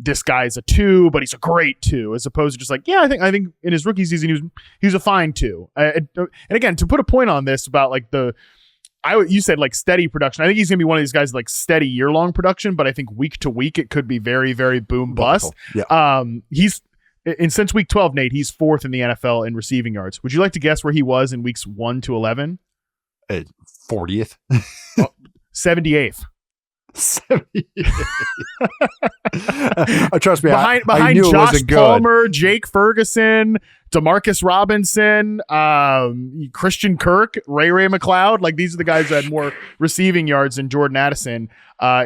this guy's a 2, but he's a great 2, as opposed to just like, I think in his rookie season he was a fine 2. And again, to put a point on this about like you said like steady production. I think he's gonna be one of these guys like steady year-long production, but I think week to week it could be very, very boom bust. Yeah. Since week 12, Nate, he's 4th in the NFL in receiving yards. Would you like to guess where he was in weeks 1 to 11? 40th. 78th. Trust me, behind I knew Josh it wasn't Palmer, Jake Ferguson, Demarcus Robinson, Christian Kirk, Ray McLeod. Like these are the guys that had more receiving yards than Jordan Addison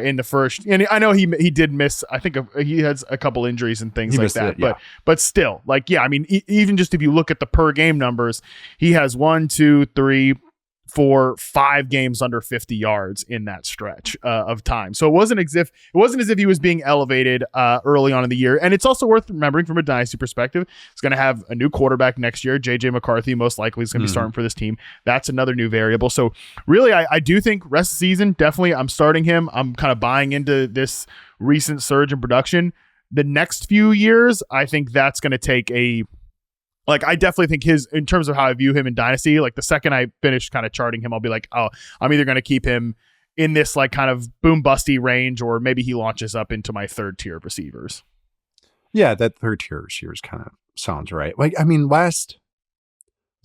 in the first. And I know he did miss. I think he has a couple injuries and things like that. But still, like I mean, even just if you look at the per game numbers, he has 1, 2, 3, 4, 5 games under 50 yards in that stretch of time. So it wasn't as if he was being elevated early on in the year. And it's also worth remembering from a dynasty perspective, he's going to have a new quarterback next year. JJ McCarthy most likely is going to be starting for this team. That's another new variable. So really, I do think rest of the season, definitely I'm starting him. I'm kind of buying into this recent surge in production. The next few years, I think that's going to take I definitely think in terms of how I view him in Dynasty, like the second I finish kind of charting him, I'll be like, oh, I'm either going to keep him in this like kind of boom busty range, or maybe he launches up into my 3rd tier of receivers. Yeah, that 3rd tier of receivers kind of sounds right. Like, I mean, is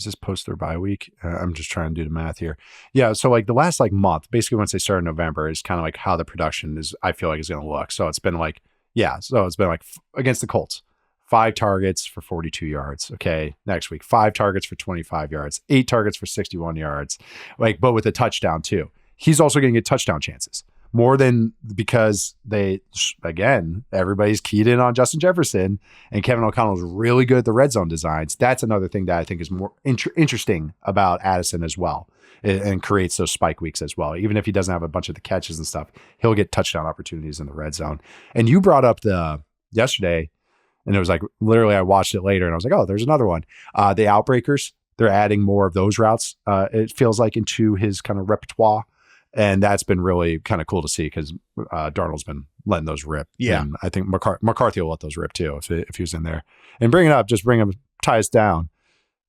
this post their bye week? I'm just trying to do the math here. Yeah, so like the last like month, basically once they start in November, is kind of like how the production is, I feel like, is going to look. So it's been like, Yeah. So it's been like against the Colts, 5 targets for 42 yards. Okay. Next week, 5 targets for 25 yards, 8 targets for 61 yards, like, but with a touchdown too. He's also going to get touchdown chances more than because everybody's keyed in on Justin Jefferson, and Kevin O'Connell is really good at the red zone designs. That's another thing that I think is more interesting about Addison as well, and creates those spike weeks as well. Even if he doesn't have a bunch of the catches and stuff, he'll get touchdown opportunities in the red zone. And you brought up yesterday, and it was like, literally I watched it later and I was like, oh, there's another one. The outbreakers, they're adding more of those routes. It feels like into his kind of repertoire. And that's been really kind of cool to see because Darnold's been letting those rip. Yeah. And I think McCarthy will let those rip too if he was in there. And bring him, tie us down.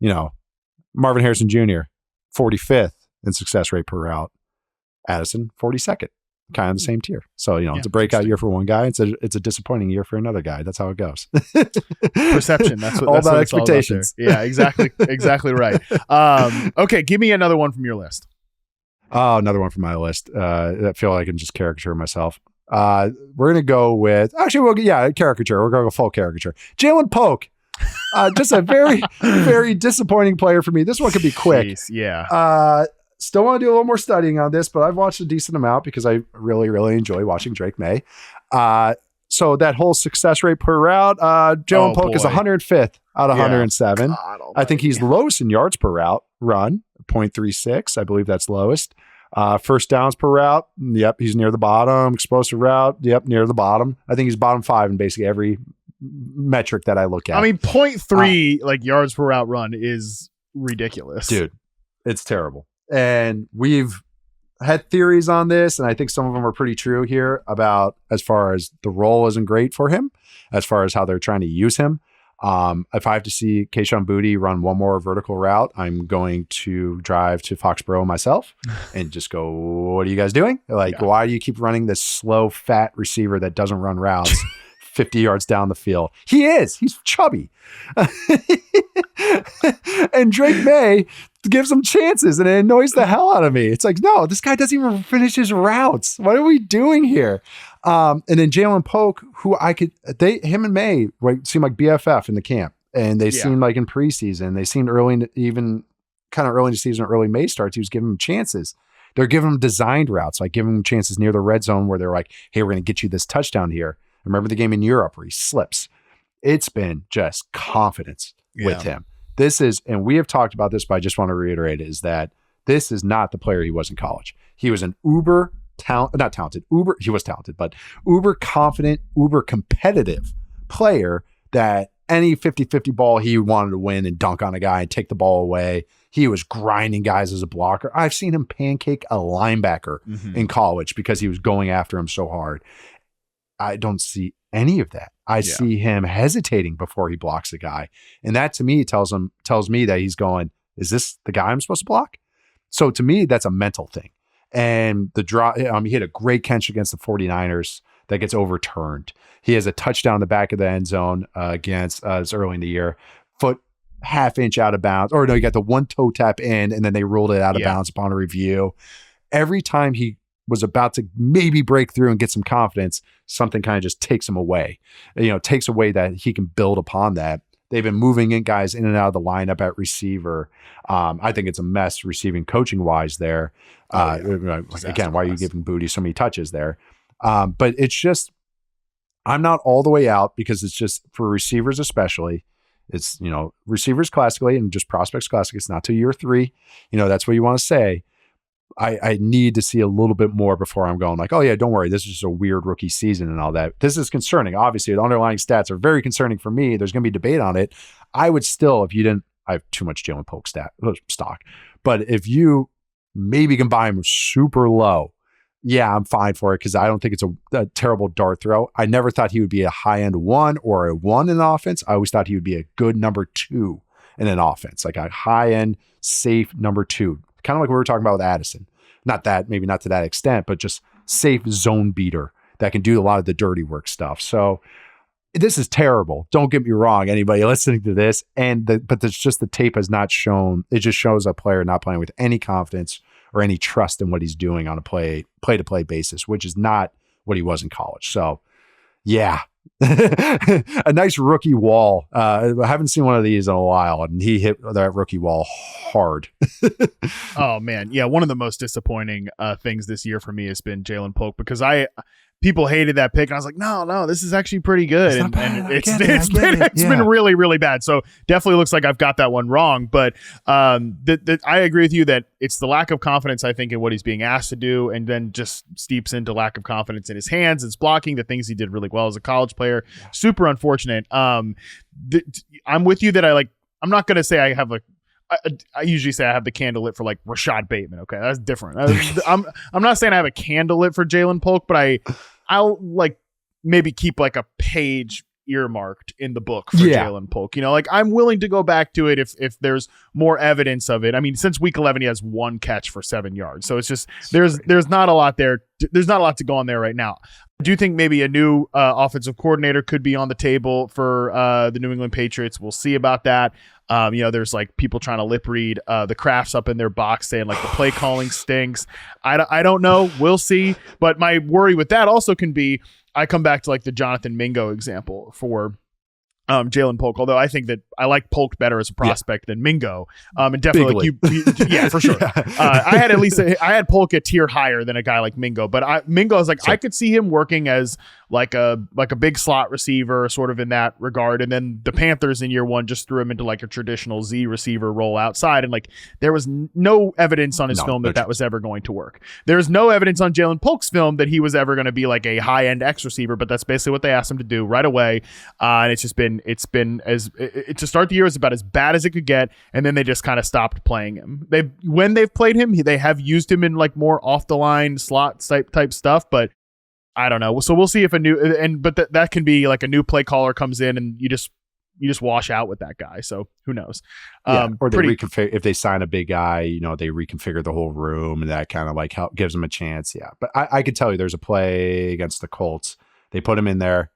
Marvin Harrison Jr., 45th in success rate per route. Addison, 42nd. Kind of the same tier. So, it's a breakout year for one guy. It's a disappointing year for another guy. That's how it goes. Perception. That's what all that's about what expectations. All about there. Yeah, exactly. Exactly right. Okay. Give me another one from your list. Oh, another one from my list. I feel like I can just caricature myself. We're going to go with, caricature. We're going to go full caricature. Jalen Polk. Just a very, very disappointing player for me. This one could be quick. Jeez, yeah. Still want to do a little more studying on this, but I've watched a decent amount because I really, really enjoy watching Drake May. So that whole success rate per route, Jalen Polk is 105th out of 107. I think he's lowest in yards per route run, 0.36. I believe that's lowest. First downs per route, yep, he's near the bottom. Explosive route, yep, near the bottom. I think he's bottom 5 in basically every metric that I look at. I mean, 0.3 yards per route run is ridiculous. Dude, it's terrible. And we've had theories on this, and I think some of them are pretty true here about as far as the role isn't great for him, as far as how they're trying to use him. If I have to see Kayshon Boutte run one more vertical route, I'm going to drive to Foxborough myself and just go, what are you guys doing? Why do you keep running this slow, fat receiver that doesn't run routes 50 yards down the field? He's chubby. And Drake May gives him chances and it annoys the hell out of me. It's like, no, this guy doesn't even finish his routes. What are we doing here? And then Jalen Polk, who him and May seem like BFF in the camp, and they seemed like in preseason, they seemed early in the season, early May starts, he was giving them chances. They're giving them designed routes, like giving them chances near the red zone where they're like, hey, we're going to get you this touchdown here. Remember the game in Europe where he slips? It's been just confidence with him. This is, and we have talked about this, but I just want to reiterate, is that this is not the player he was in college. He was an he was talented, but uber confident, uber competitive player that any 50-50 ball he wanted to win and dunk on a guy and take the ball away. He was grinding guys as a blocker. I've seen him pancake a linebacker in college because he was going after him so hard. I don't see any of that. I see him hesitating before he blocks a guy. And that to me tells me that he's going, is this the guy I'm supposed to block? So to me, that's a mental thing. And the draw, he hit a great catch against the 49ers that gets overturned. He has a touchdown in the back of the end zone against it's early in the year, foot half inch out of bounds. Or no, you got the one toe tap in and then they ruled it out of bounds upon a review. Every time he was about to maybe break through and get some confidence, something kind of just takes him away, takes away that he can build upon that. They've been moving in guys in and out of the lineup at receiver. I think it's a mess receiving coaching wise there. Again, why are you giving Boutte so many touches there? But it's just, I'm not all the way out because it's just for receivers, especially it's, receivers classically and just prospects classically. It's not till year 3. That's what you want to say. I need to see a little bit more before I'm going like, oh yeah, don't worry. This is just a weird rookie season and all that. This is concerning. Obviously the underlying stats are very concerning for me. There's going to be debate on it. I would still, I have too much Jalen Polk stock, but if you maybe can buy him super low, I'm fine for it. Cause I don't think it's a terrible dart throw. I never thought he would be a high end 1 or a 1 in offense. I always thought he would be a good number 2 in an offense, like a high end safe number 2. Kind of like we were talking about with Addison. Maybe not to that extent, but just safe zone beater that can do a lot of the dirty work stuff. So this is terrible. Don't get me wrong, anybody listening to this. But it's just the tape has not shown. It just shows a player not playing with any confidence or any trust in what he's doing on a play-to-play basis, which is not what he was in college. So yeah, a nice rookie wall. I haven't seen one of these in a while, and he hit that rookie wall hard. Oh man, yeah. One of the most disappointing things this year for me has been Jalen Polk, because people hated that pick, and I was like, no, this is actually pretty good. And it's been really, really bad. So definitely looks like I've got that one wrong. But I agree with you that it's the lack of confidence, I think, in what he's being asked to do, and then just steeps into lack of confidence in his hands, his blocking, the things he did really well as a college player. Super unfortunate. I'm with you that I'm not going to say I have I usually say I have the candle lit for like Rashad Bateman. Okay, that's different. I'm not saying I have a candle lit for Jalen Polk, but I'll like maybe keep like a page earmarked in the book for Jalen Polk. I'm willing to go back to it if there's more evidence of it. I mean, since week 11, he has 1 catch for 7 yards. So it's just there's not a lot there. There's not a lot to go on there right now. I do think maybe a new offensive coordinator could be on the table for the New England Patriots. We'll see about that. There's like people trying to lip read the Crafts up in their box saying like the play calling stinks. I don't know. We'll see. But my worry with that also can be, I come back to like the Jonathan Mingo example for Jalen Polk, although I think that I like Polk better as a prospect than Mingo. And definitely for sure. I had Polk a tier higher than a guy like Mingo, but Mingo is like, I could see him working as like a big slot receiver sort of in that regard. And then the Panthers in year 1 just threw him into like a traditional Z receiver role outside. And like, there was no evidence on his film that was ever going to work. There's no evidence on Jalen Polk's film that he was ever going to be like a high end X receiver, but that's basically what they asked him to do right away. And it's been to start the year, is about as bad as it could get. And then they just kind of stopped playing him. When they've played him, they have used him in like more off the line slot type stuff, but I don't know. So we'll see if that can be like a new play caller comes in and you just wash out with that guy. So who knows? Or they reconfigure, if they sign a big guy, they reconfigure the whole room, and that kind of like gives them a chance. Yeah. But I could tell you there's a play against the Colts. They put him in there.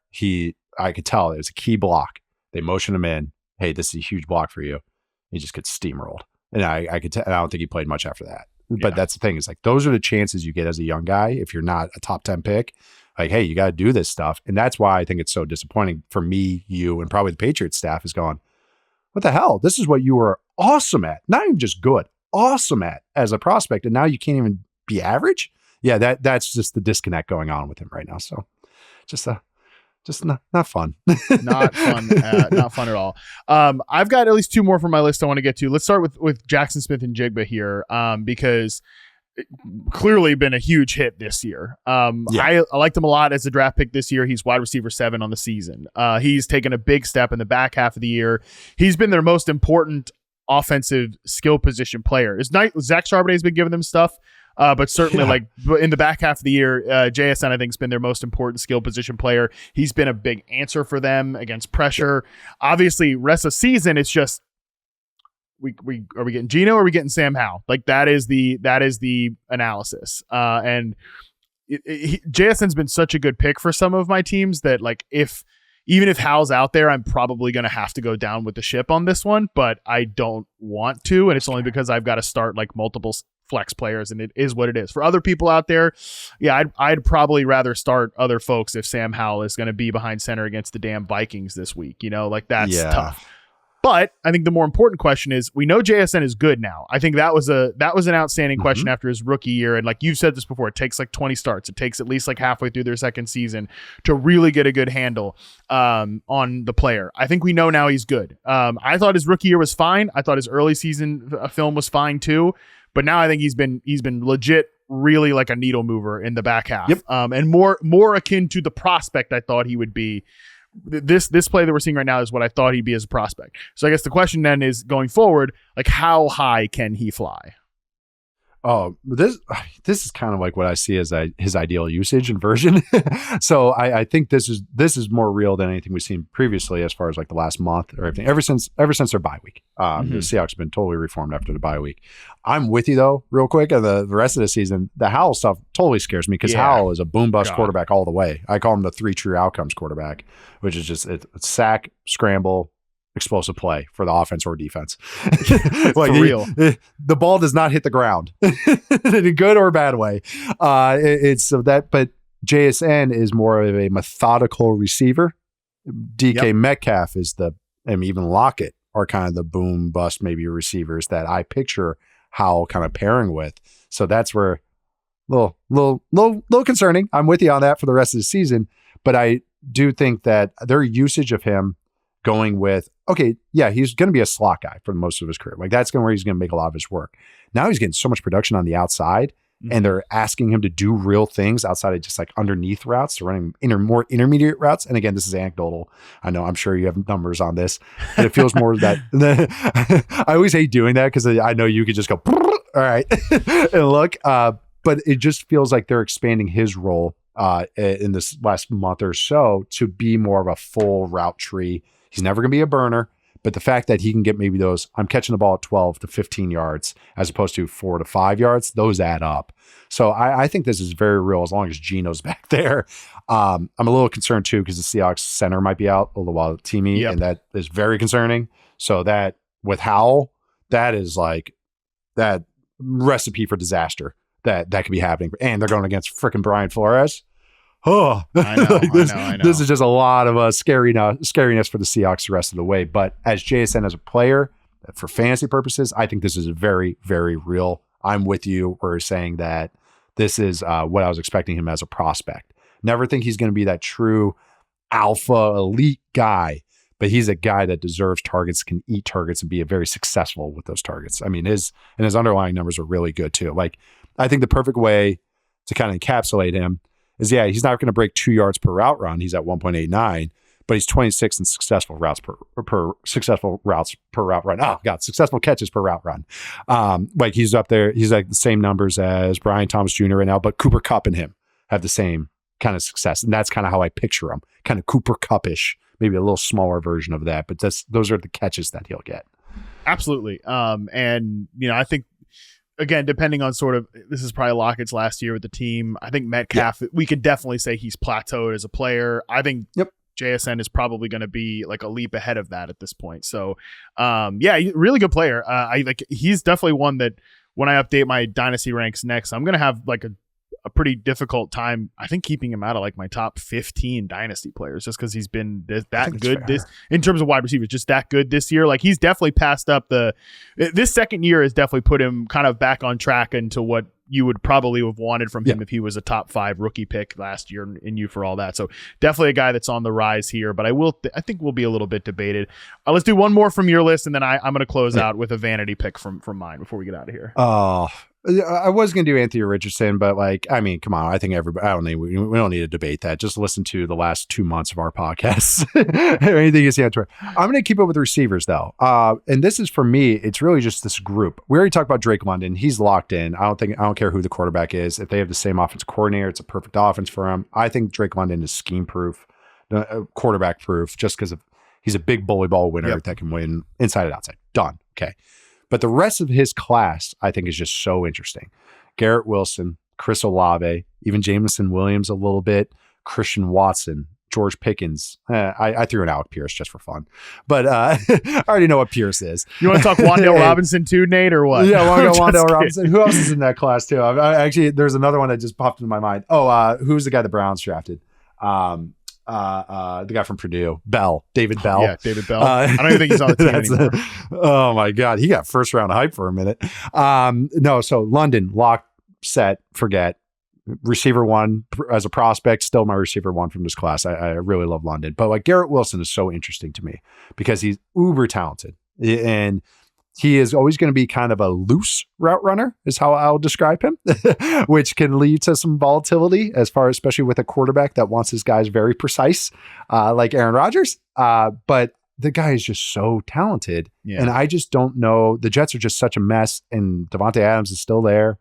I could tell it was a key block. They motion him in. Hey, this is a huge block for you. He just gets steamrolled. And I could tell, I don't think he played much after that. But that's the thing, is like, those are the chances you get as a young guy. If you're not a top 10 pick, like, hey, you got to do this stuff. And that's why I think it's so disappointing for me, you, and probably the Patriots staff is going, what the hell? This is what you were awesome at. Not even just good, awesome at as a prospect. And now you can't even be average. Yeah. That's just the disconnect going on with him right now. So just not fun. Not fun. Not fun at all. I've got at least 2 more from my list I want to get to. Let's start with Jackson Smith and Jigba here, because it clearly been a huge hit this year. I liked him a lot as a draft pick this year. He's wide receiver 7 on the season. He's taken a big step in the back half of the year. He's been their most important offensive skill position player. Zach Charbonnet's been giving them stuff. But certainly, like in the back half of the year, JSN, I think, has been their most important skill position player. He's been a big answer for them against pressure. Obviously, rest of season, it's just are we getting Geno or are we getting Sam Howell? Like that is the analysis. And JSN's been such a good pick for some of my teams that like even if Howell's out there, I'm probably going to have to go down with the ship on this one, but I don't want to. And it's only because I've got to start like multiple flex players, and it is what it is. For other people out there, I'd probably rather start other folks if Sam Howell is going to be behind center against the damn Vikings this week. Like that's tough. But I think the more important question is, we know JSN is good now. I think that was an outstanding question after his rookie year. And like you've said this before, it takes like 20 starts. It takes at least like halfway through their second season to really get a good handle on the player. I think we know now he's good. I thought his rookie year was fine. I thought his early season film was fine too. But now I think he's been legit, really like a needle mover in the back half. And more akin to the prospect I thought he would be. This play that we're seeing right now is what I thought he'd be as a prospect. So I guess the question then is, going forward, like how high can he fly? Oh, this is kind of like what I see as his ideal usage and version. So I think this is more real than anything we've seen previously, as far as like the last month or everything. Ever since their bye week, the Seahawks have been totally reformed after the bye week. I'm with you though, real quick. The rest of the season, the Howell stuff totally scares me, because Howell is a boom bust quarterback all the way. I call him the 3 true outcomes quarterback, which is just it's sack, scramble, explosive play for the offense or defense. Like for real. The ball does not hit the ground in a good or bad way. It's so that, but JSN is more of a methodical receiver DK Metcalf is even Lockett are kind of the boom bust maybe receivers that I picture Howell kind of pairing with. So that's where little concerning. I'm with you on that for the rest of the season, but I do think that their usage of him going with, okay, yeah, he's going to be a slot guy for most of his career. Like that's where he's going to make a lot of his work. Now he's getting so much production on the outside, and they're asking him to do real things outside of just like underneath routes, to running more intermediate routes. And again, this is anecdotal. I know, I'm sure you have numbers on this, but it feels more that I always hate doing that because I know you could just go, all right, and look, but it just feels like they're expanding his role in this last month or so to be more of a full route tree. He's never going to be a burner, but the fact that he can get maybe those, I'm catching the ball at 12 to 15 yards as opposed to 4 to 5 yards, those add up. So I think this is very real as long as Geno's back there. I'm a little concerned too because the Seahawks center might be out a little while Teamy, and that is very concerning. So that with Howell, that is like that recipe for disaster that could be happening. And they're going against freaking Brian Flores. Oh, I know, like I know. This is just a lot of scariness for the Seahawks the rest of the way. But as JSN as a player, for fantasy purposes, I think this is very, very real. I'm with you. We're saying that this is what I was expecting him as a prospect. Never think he's going to be that true alpha elite guy, but he's a guy that deserves targets, can eat targets, and be very successful with those targets. I mean, his underlying numbers are really good too. Like, I think the perfect way to kind of encapsulate him is, he's not going to break 2 yards per route run. He's at 1.89, but he's 26 in successful routes per route run. Oh God, successful catches per route run. Like he's up there. He's like the same numbers as Brian Thomas Jr. right now, but Cooper Kupp and him have the same kind of success. And that's kind of how I picture him, kind of Cooper Kupp-ish, maybe a little smaller version of that, but those are the catches that he'll get. Absolutely. And I think, again, depending on sort of, this is probably Lockett's last year with the team. I think Metcalf, we could definitely say he's plateaued as a player. I think JSN is probably going to be like a leap ahead of that at this point. So, really good player. He's definitely one that when I update my dynasty ranks next, I'm going to have like a pretty difficult time, I think, keeping him out of like my top 15 dynasty players, just because he's been that good this in terms of wide receivers, just that good this year. Like he's definitely passed up this second year has definitely put him kind of back on track into what you would probably have wanted from him if he was a top 5 rookie pick last year in you for all that. So definitely a guy that's on the rise here, but I think we'll be a little bit debated. Let's do one more from your list, and then I'm going to close out with a vanity pick from mine before we get out of here. I was going to do Anthony Richardson, but come on. I think we don't need to debate that. Just listen to the last 2 months of our podcasts or anything you see on Twitter. I'm going to keep up with the receivers though. And this is for me, it's really just this group. We already talked about Drake London. He's locked in. I don't care who the quarterback is. If they have the same offensive coordinator, it's a perfect offense for him. I think Drake London is scheme proof, quarterback proof, just because he's a big bully ball winner that can win inside and outside. Done. Okay. But the rest of his class, I think, is just so interesting. Garrett Wilson, Chris Olave, even Jameson Williams a little bit, Christian Watson, George Pickens. I threw in Alec Pierce just for fun. But I already know what Pierce is. You want to talk Wan'Dale Robinson too, Nate, or what? Yeah, Wan'Dale Robinson. Who else is in that class too? Actually, there's another one that just popped into my mind. Who's the guy the Browns drafted? The guy from Purdue, David Bell. Yeah, David Bell. I don't even think he's on the team anymore. Oh my God, he got first round hype for a minute. So London, lock, set, forget. Receiver 1 as a prospect, still my receiver 1 from this class. I really love London, but like Garrett Wilson is so interesting to me because he's uber talented and he is always going to be kind of a loose route runner is how I'll describe him, which can lead to some volatility especially with a quarterback that wants his guys very precise, like Aaron Rodgers. But the guy is just so talented. Yeah. And I just don't know. The Jets are just such a mess and Devontae Adams is still there.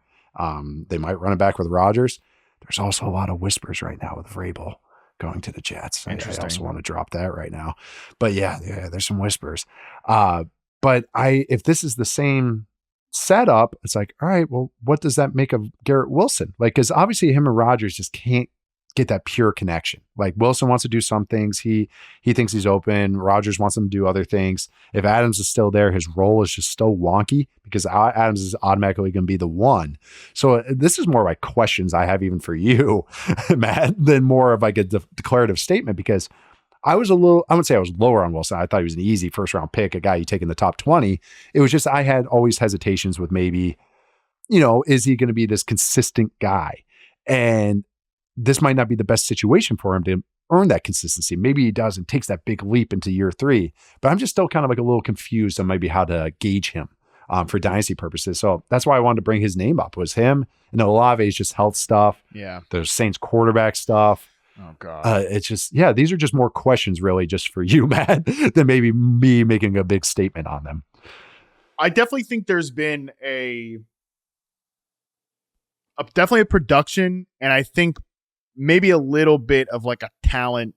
They might run it back with Rodgers. There's also a lot of whispers right now with Vrabel going to the Jets. I also want to drop that right now. But yeah, there's some whispers. But if this is the same setup, it's like, all right, well, what does that make of Garrett Wilson? Like, because obviously him and Rodgers just can't get that pure connection. Like Wilson wants to do some things. He thinks he's open. Rodgers wants him to do other things. If Adams is still there, his role is just so wonky because Adams is automatically going to be the one. So this is more like questions I have even for you, Matt, than more of like a declarative statement because I wouldn't say I was lower on Wilson. I thought he was an easy first round pick, a guy you take in the top 20. It was just, I had always hesitations with maybe, is he going to be this consistent guy? And this might not be the best situation for him to earn that consistency. Maybe he does and takes that big leap into year 3, but I'm just still kind of like a little confused on maybe how to gauge him for dynasty purposes. So that's why I wanted to bring his name up, was him. And Olave is just health stuff. Yeah. There's Saints quarterback stuff. Oh God. It's just, these are just more questions really just for you, Matt, than maybe me making a big statement on them. I definitely think there's been definitely a production, and I think maybe a little bit of like a talent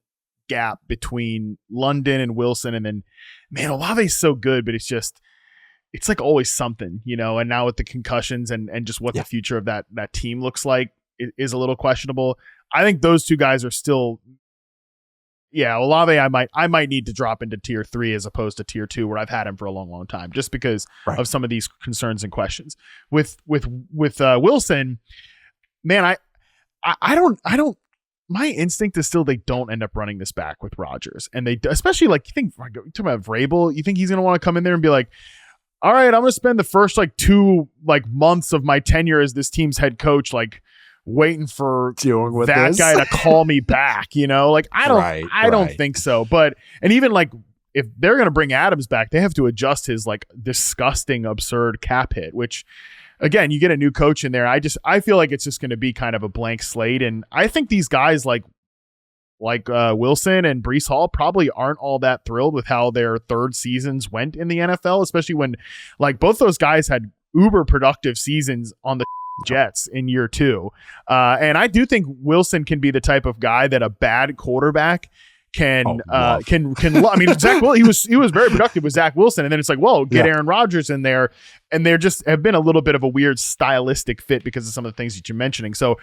gap between London and Wilson. And then, man, Olave's so good, but it's like always something, and now with the concussions and just what the future of that team looks like is a little questionable. I think those two guys are still, Olave, I might need to drop into tier 3 as opposed to tier 2, where I've had him for a long, long time, just because of some of these concerns and questions. With Wilson, man, I don't. My instinct is still they don't end up running this back with Rodgers, and they especially like, you think talking about Vrabel, you think he's going to want to come in there and be like, all right, I'm going to spend the first 2 months of my tenure as this team's head coach waiting for that guy to call me back, I don't think so. But, and even if they're going to bring Adams back, they have to adjust his disgusting, absurd cap hit, which again, you get a new coach in there. I feel like it's just going to be kind of a blank slate. And I think these guys like Wilson and Breece Hall probably aren't all that thrilled with how their third seasons went in the NFL, especially when both those guys had uber productive seasons on the Jets in year 2. And I do think Wilson can be the type of guy that a bad quarterback can I mean, Zach Wilson, he was very productive with Zach Wilson. And then it's get Aaron Rodgers in there. And they're just have been a little bit of a weird stylistic fit because of some of the things that you're mentioning. So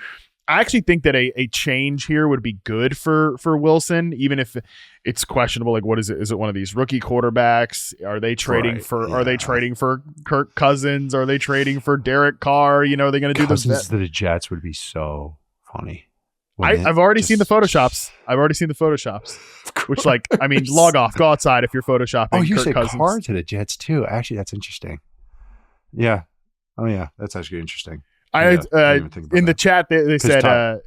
I actually think that a change here would be good for Wilson, even if it's questionable. What is it? Is it one of these rookie quarterbacks? Are they trading Are they trading for Kirk Cousins? Are they trading for Derek Carr? Are they going to do this? Cousins to the Jets would be so funny. I've already seen the Photoshops. Which, log off, go outside if you're Photoshopping. Oh, you Kirk said Cousins. Carr to the Jets too. Actually, that's interesting. Yeah. Oh, yeah. That's actually interesting. In the chat they said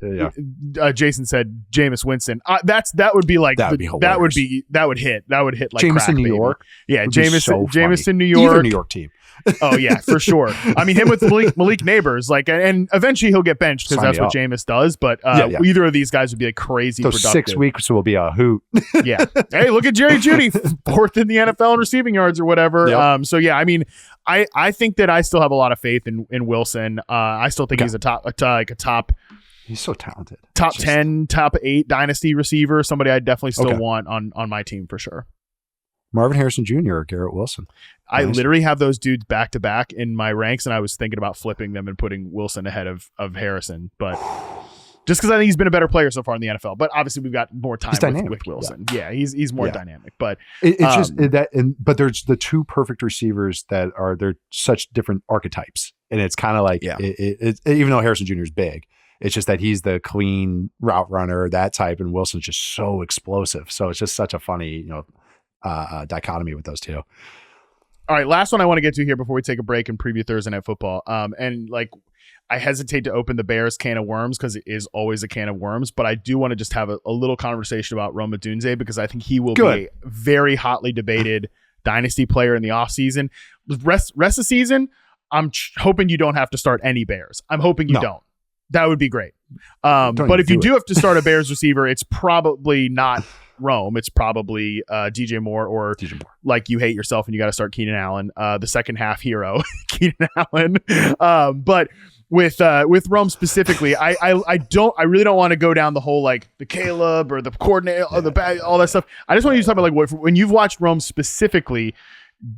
Jason said Jameis Winston. That would be that would hit Jameis crack, in New York. Yeah, Jameis in New York. Even New York team. Oh yeah, for sure. I mean, him with Malik Neighbors, and eventually he'll get benched because that's what Jameis does. But either of these guys would be crazy. Those productive. 6 weeks will be a hoot. Yeah. Hey, look at Jerry Jeudy, 4th in the NFL in receiving yards or whatever. Yep. So yeah, I mean, I think that I still have a lot of faith in Wilson. I still think he's a top. He's so talented. Top 10, top 8 dynasty receiver. Somebody I definitely still want on my team for sure. Marvin Harrison Jr. or Garrett Wilson. I literally have those dudes back to back in my ranks, and I was thinking about flipping them and putting Wilson ahead of Harrison, but just because I think he's been a better player so far in the NFL. But obviously, we've got more time with Wilson. Yeah, he's more dynamic. But it's just that. But there's the 2 perfect receivers that they're such different archetypes, and it's kind of like even though Harrison Jr. is big, it's just that he's the clean route runner, that type, and Wilson's just so explosive. So it's just such a funny dichotomy with those 2. All right, last one I want to get to here before we take a break and preview Thursday Night Football. I hesitate to open the Bears can of worms because it is always a can of worms, but I do want to just have a little conversation about Rome Odunze because I think he will be a very hotly debated dynasty player in the offseason. Rest of the season, I'm hoping you don't have to start any Bears. I'm hoping you don't. That would be great. But if you do have to start a Bears receiver, it's probably not Rome. It's probably DJ Moore or like you hate yourself and you got to start Keenan Allen, the second half hero, Keenan Allen. But with Rome specifically, I really don't want to go down the whole the Caleb or the coordinator or the bag, all that stuff. I just want you to talk about when you've watched Rome specifically.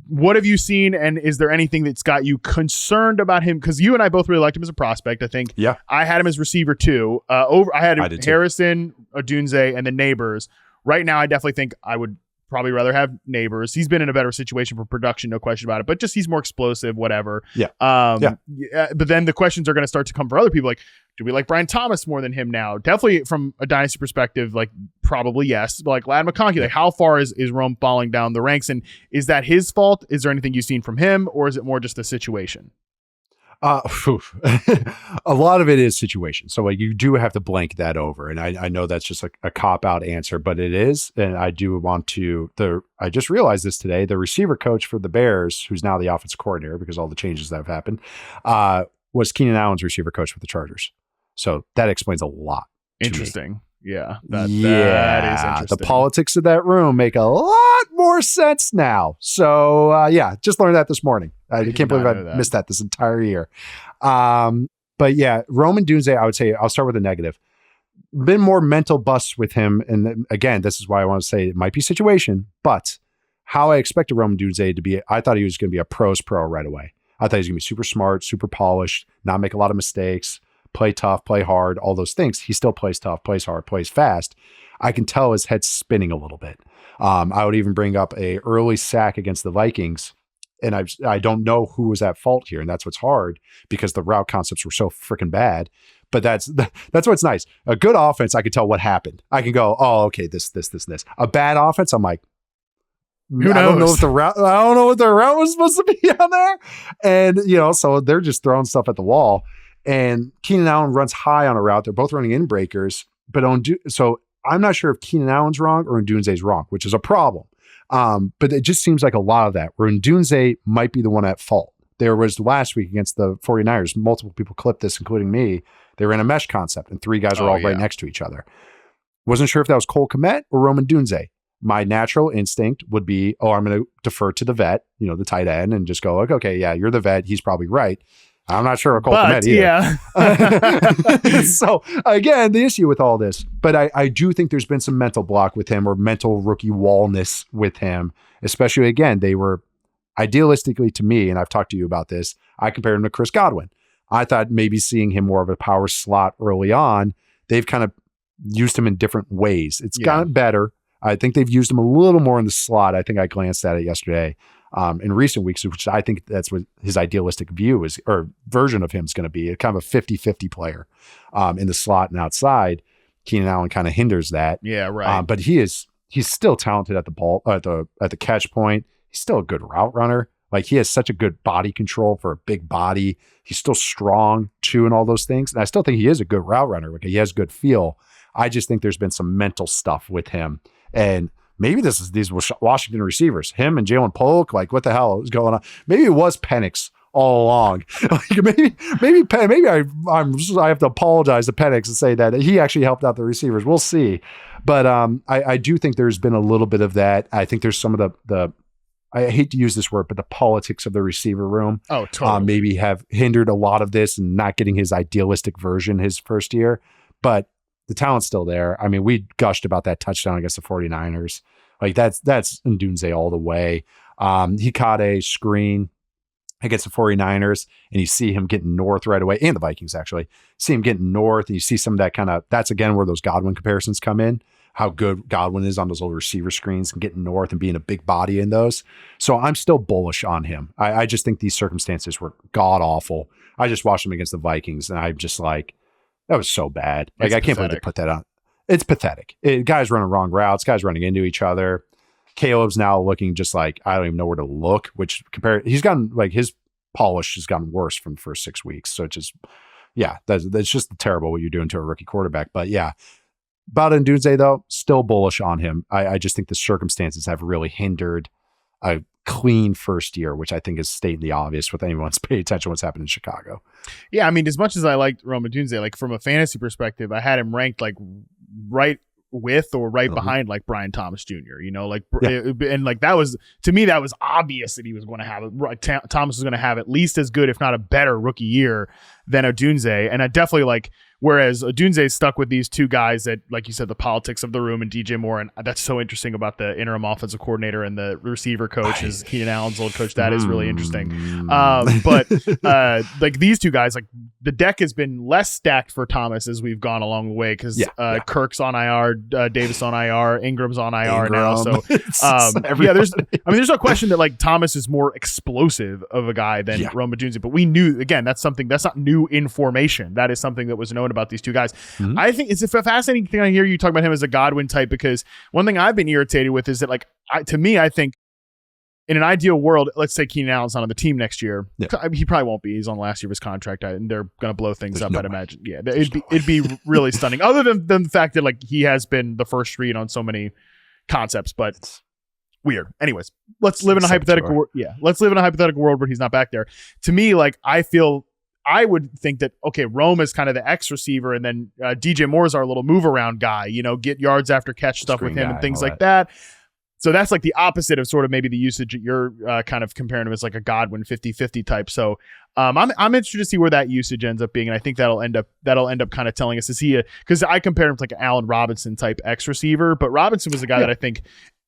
What have you seen, and is there anything that's got you concerned about him? Because you and I both really liked him as a prospect. I think I had him as receiver too. I had Harrison, Odunze, and the Neighbors. Right now, I definitely think I would probably rather have Neighbors. He's been in a better situation for production, no question about it, but just he's more explosive, whatever. Yeah. But then the questions are going to start to come for other people. Like, do we like Brian Thomas more than him now? Definitely from a dynasty perspective, like probably yes. But like Ladd McConkey, like how far is Rome falling down the ranks? And is that his fault? Is there anything you've seen from him, or is it more just the situation? A lot of it is situation. So like you do have to blank that over. And I know that's just a cop-out answer, but it is. And I do want to, I just realized this today, the receiver coach for the Bears, who's now the offensive coordinator because all the changes that have happened, was Keenan Allen's receiver coach for the Chargers. So that explains a lot. Interesting. Yeah. That is interesting. The politics of that room make a lot more sense now. So just learned that this morning. I can't believe I missed that this entire year. But yeah, Rome and Odunze, I would say, I'll start with a negative. Been more mental busts with him. And again, this is why I want to say it might be situation, but how I expected Rome and Odunze to be, I thought he was going to be a pro's pro right away. I thought he was going to be super smart, super polished, not make a lot of mistakes, play tough, play hard, all those things. He still plays tough, plays hard, plays fast. I can tell his head's spinning a little bit. I would even bring up a early sack against the Vikings. And I don't know who was at fault here. And that's what's hard because the route concepts were so freaking bad. But that's what's nice. A good offense, I can tell what happened. I can go, oh, okay, this. A bad offense, I'm like, who knows? I don't know what the route was supposed to be on there. And, so they're just throwing stuff at the wall. And Keenan Allen runs high on a route. They're both running in breakers. So I'm not sure if Keenan Allen's wrong or Odunze's wrong, which is a problem. But it just seems like a lot of that, where Odunze might be the one at fault. There was last week against the 49ers, multiple people clipped this, including me. They ran a mesh concept, and three guys were all right next to each other. Wasn't sure if that was Cole Kmet or Roman Odunze. My natural instinct would be, I'm going to defer to the vet, the tight end, and just go, like, okay, yeah, you're the vet. He's probably right. I'm not sure of Cole Kmet either. Yeah. So again, the issue with all this, but I do think there's been some mental block with him or mental rookie wallness with him, especially again, they were idealistically to me, and I've talked to you about this, I compared him to Chris Godwin. I thought maybe seeing him more of a power slot early on, they've kind of used him in different ways. It's gotten better. I think they've used him a little more in the slot. I think I glanced at it yesterday. In recent weeks, which I think that's what his idealistic view is, or version of him is going to be, a kind of a 50-50 player in the slot and outside. Keenan Allen kind of hinders that. Yeah, right. But he's still talented at the ball, at the catch point. He's still a good route runner. Like he has such a good body control for a big body. He's still strong too, and all those things. And I still think he is a good route runner. Okay, he has good feel. I just think there's been some mental stuff with him, and maybe these Washington receivers, him and Jalen Polk. Like, what the hell is going on? Maybe it was Penix all along. maybe I have to apologize to Penix and say that he actually helped out the receivers. We'll see. But I do think there's been a little bit of that. I think there's some of the I hate to use this word, but the politics of the receiver room maybe have hindered a lot of this and not getting his idealistic version his first year. But the talent's still there. I mean, we gushed about that touchdown against the 49ers. Like that's Odunze all the way. He caught a screen against the 49ers, and you see him getting north right away, and the Vikings actually. See him getting north, and you see some of that kind of, that's again where those Godwin comparisons come in, how good Godwin is on those little receiver screens and getting north and being a big body in those. So I'm still bullish on him. I just think these circumstances were god awful. I just watched him against the Vikings, and I'm just like, that was so bad. Like, I can't believe they put that on. It's pathetic. Guys running wrong routes, guys running into each other. Caleb's now looking just like, I don't even know where to look, which he's gotten, like, his polish has gotten worse from the first 6 weeks. So it's just, that's just terrible what you're doing to a rookie quarterback. But yeah, about Odunze though, still bullish on him. I just think the circumstances have really hindered a clean first year, which I think is stating the obvious with anyone who's paying attention to what's happened in Chicago. Yeah, I mean, as much as I liked Rome Odunze, like from a fantasy perspective, I had him ranked like right with or right behind like Brian Thomas Jr., and like that was, to me, that was obvious that he was going to have it. Thomas was going to have at least as good, if not a better rookie year than Odunze. And I definitely like, whereas Odunze stuck with these two guys that, like you said, the politics of the room and DJ Moore. And that's so interesting about the interim offensive coordinator and the receiver coach is Keenan Allen's old coach. That is really interesting. But like these two guys, like the deck has been less stacked for Thomas as we've gone along the way because Kirk's on IR, Davis on IR, Ingram's on IR now. So there's no question that like Thomas is more explosive of a guy than Rome Odunze. But we knew, again, that's not new information. That is something that was known about these two guys. I think it's a fascinating thing I hear you talk about him as a Godwin type, because one thing I've been irritated with is that like to me, I think in an ideal world, let's say Keenan Allen's not on the team next year. He probably won't be. He's on last year of his contract, and they're going to blow things up. I'd imagine. Yeah, it'd be really stunning. Other than the fact that like he has been the first read on so many concepts, but it's weird. Anyways, let's live in a hypothetical. Let's live in a hypothetical world where he's not back there. To me, like I would think that, okay, Rome is kind of the X receiver, and then DJ Moore is our little move around guy, get yards after catch stuff with him and things like that. So that's like the opposite of sort of maybe the usage that you're kind of comparing him as like a Godwin 50-50 type. So I'm interested to see where that usage ends up being. And I think that'll end up kind of telling us, is he because I compared him to like an Allen Robinson type X receiver, but Robinson was a guy that I think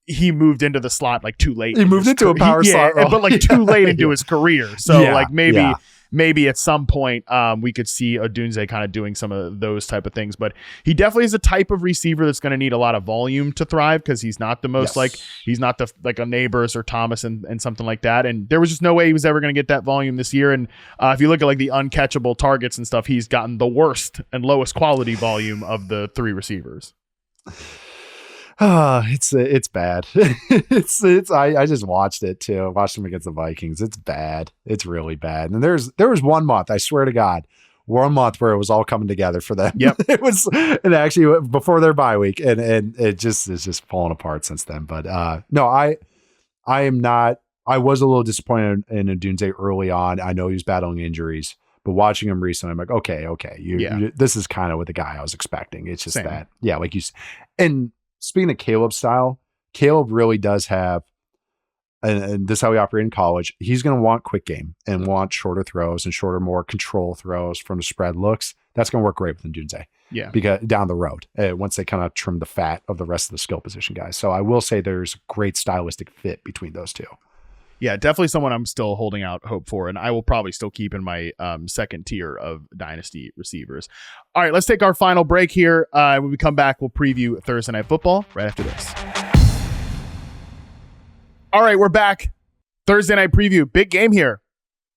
he moved into the slot like too late. He moved into a power slot role. But like too late into his career. So like maybe at some point we could see Odunze kind of doing some of those type of things, but he definitely is a type of receiver that's going to need a lot of volume to thrive, because he's not the most he's not the like a Neighbors or Thomas and something like that. And there was just no way he was ever going to get that volume this year. And if you look at like the uncatchable targets and stuff, he's gotten the worst and lowest quality volume of the three receivers. It's bad. I just watched it too. I watched him against the Vikings. It's bad. It's really bad. And there was 1 month, I swear to God, 1 month where it was all coming together for them. Yep. It was, and actually before their bye week, and it just is just falling apart since then. But no, I am not. I was a little disappointed in Odunze early on. I know he was battling injuries, but watching him recently, I'm like, okay, you this is kind of what the guy I was expecting. It's just that, like you, and speaking of Caleb's style, Caleb really does have, and this is how we operate in college, he's going to want quick game and want shorter throws and shorter, more control throws from the spread looks. That's going to work great with Odunze. Yeah. Because down the road, once they kind of trim the fat of the rest of the skill position guys. So I will say there's great stylistic fit between those two. Yeah, definitely someone I'm still holding out hope for, and I will probably still keep in my second tier of Dynasty receivers. All right, let's take our final break here. When we come back, we'll preview Thursday Night Football right after this. All right, we're back. Thursday night preview. Big game here.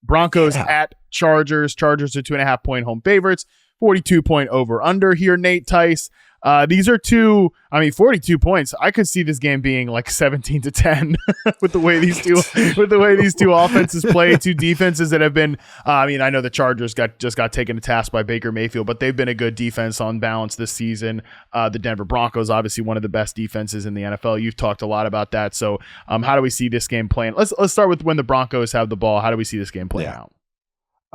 Broncos at Chargers. Chargers are 2.5-point home favorites. 42-point over-under here, Nate Tice. These are 42 points. I could see this game being like 17-10 with the way these two offenses play. Two defenses that have been. I know the Chargers just got taken to task by Baker Mayfield, but they've been a good defense on balance this season. The Denver Broncos, obviously one of the best defenses in the NFL. You've talked a lot about that. So, how do we see this game playing? Let's start with when the Broncos have the ball. How do we see this game playing out?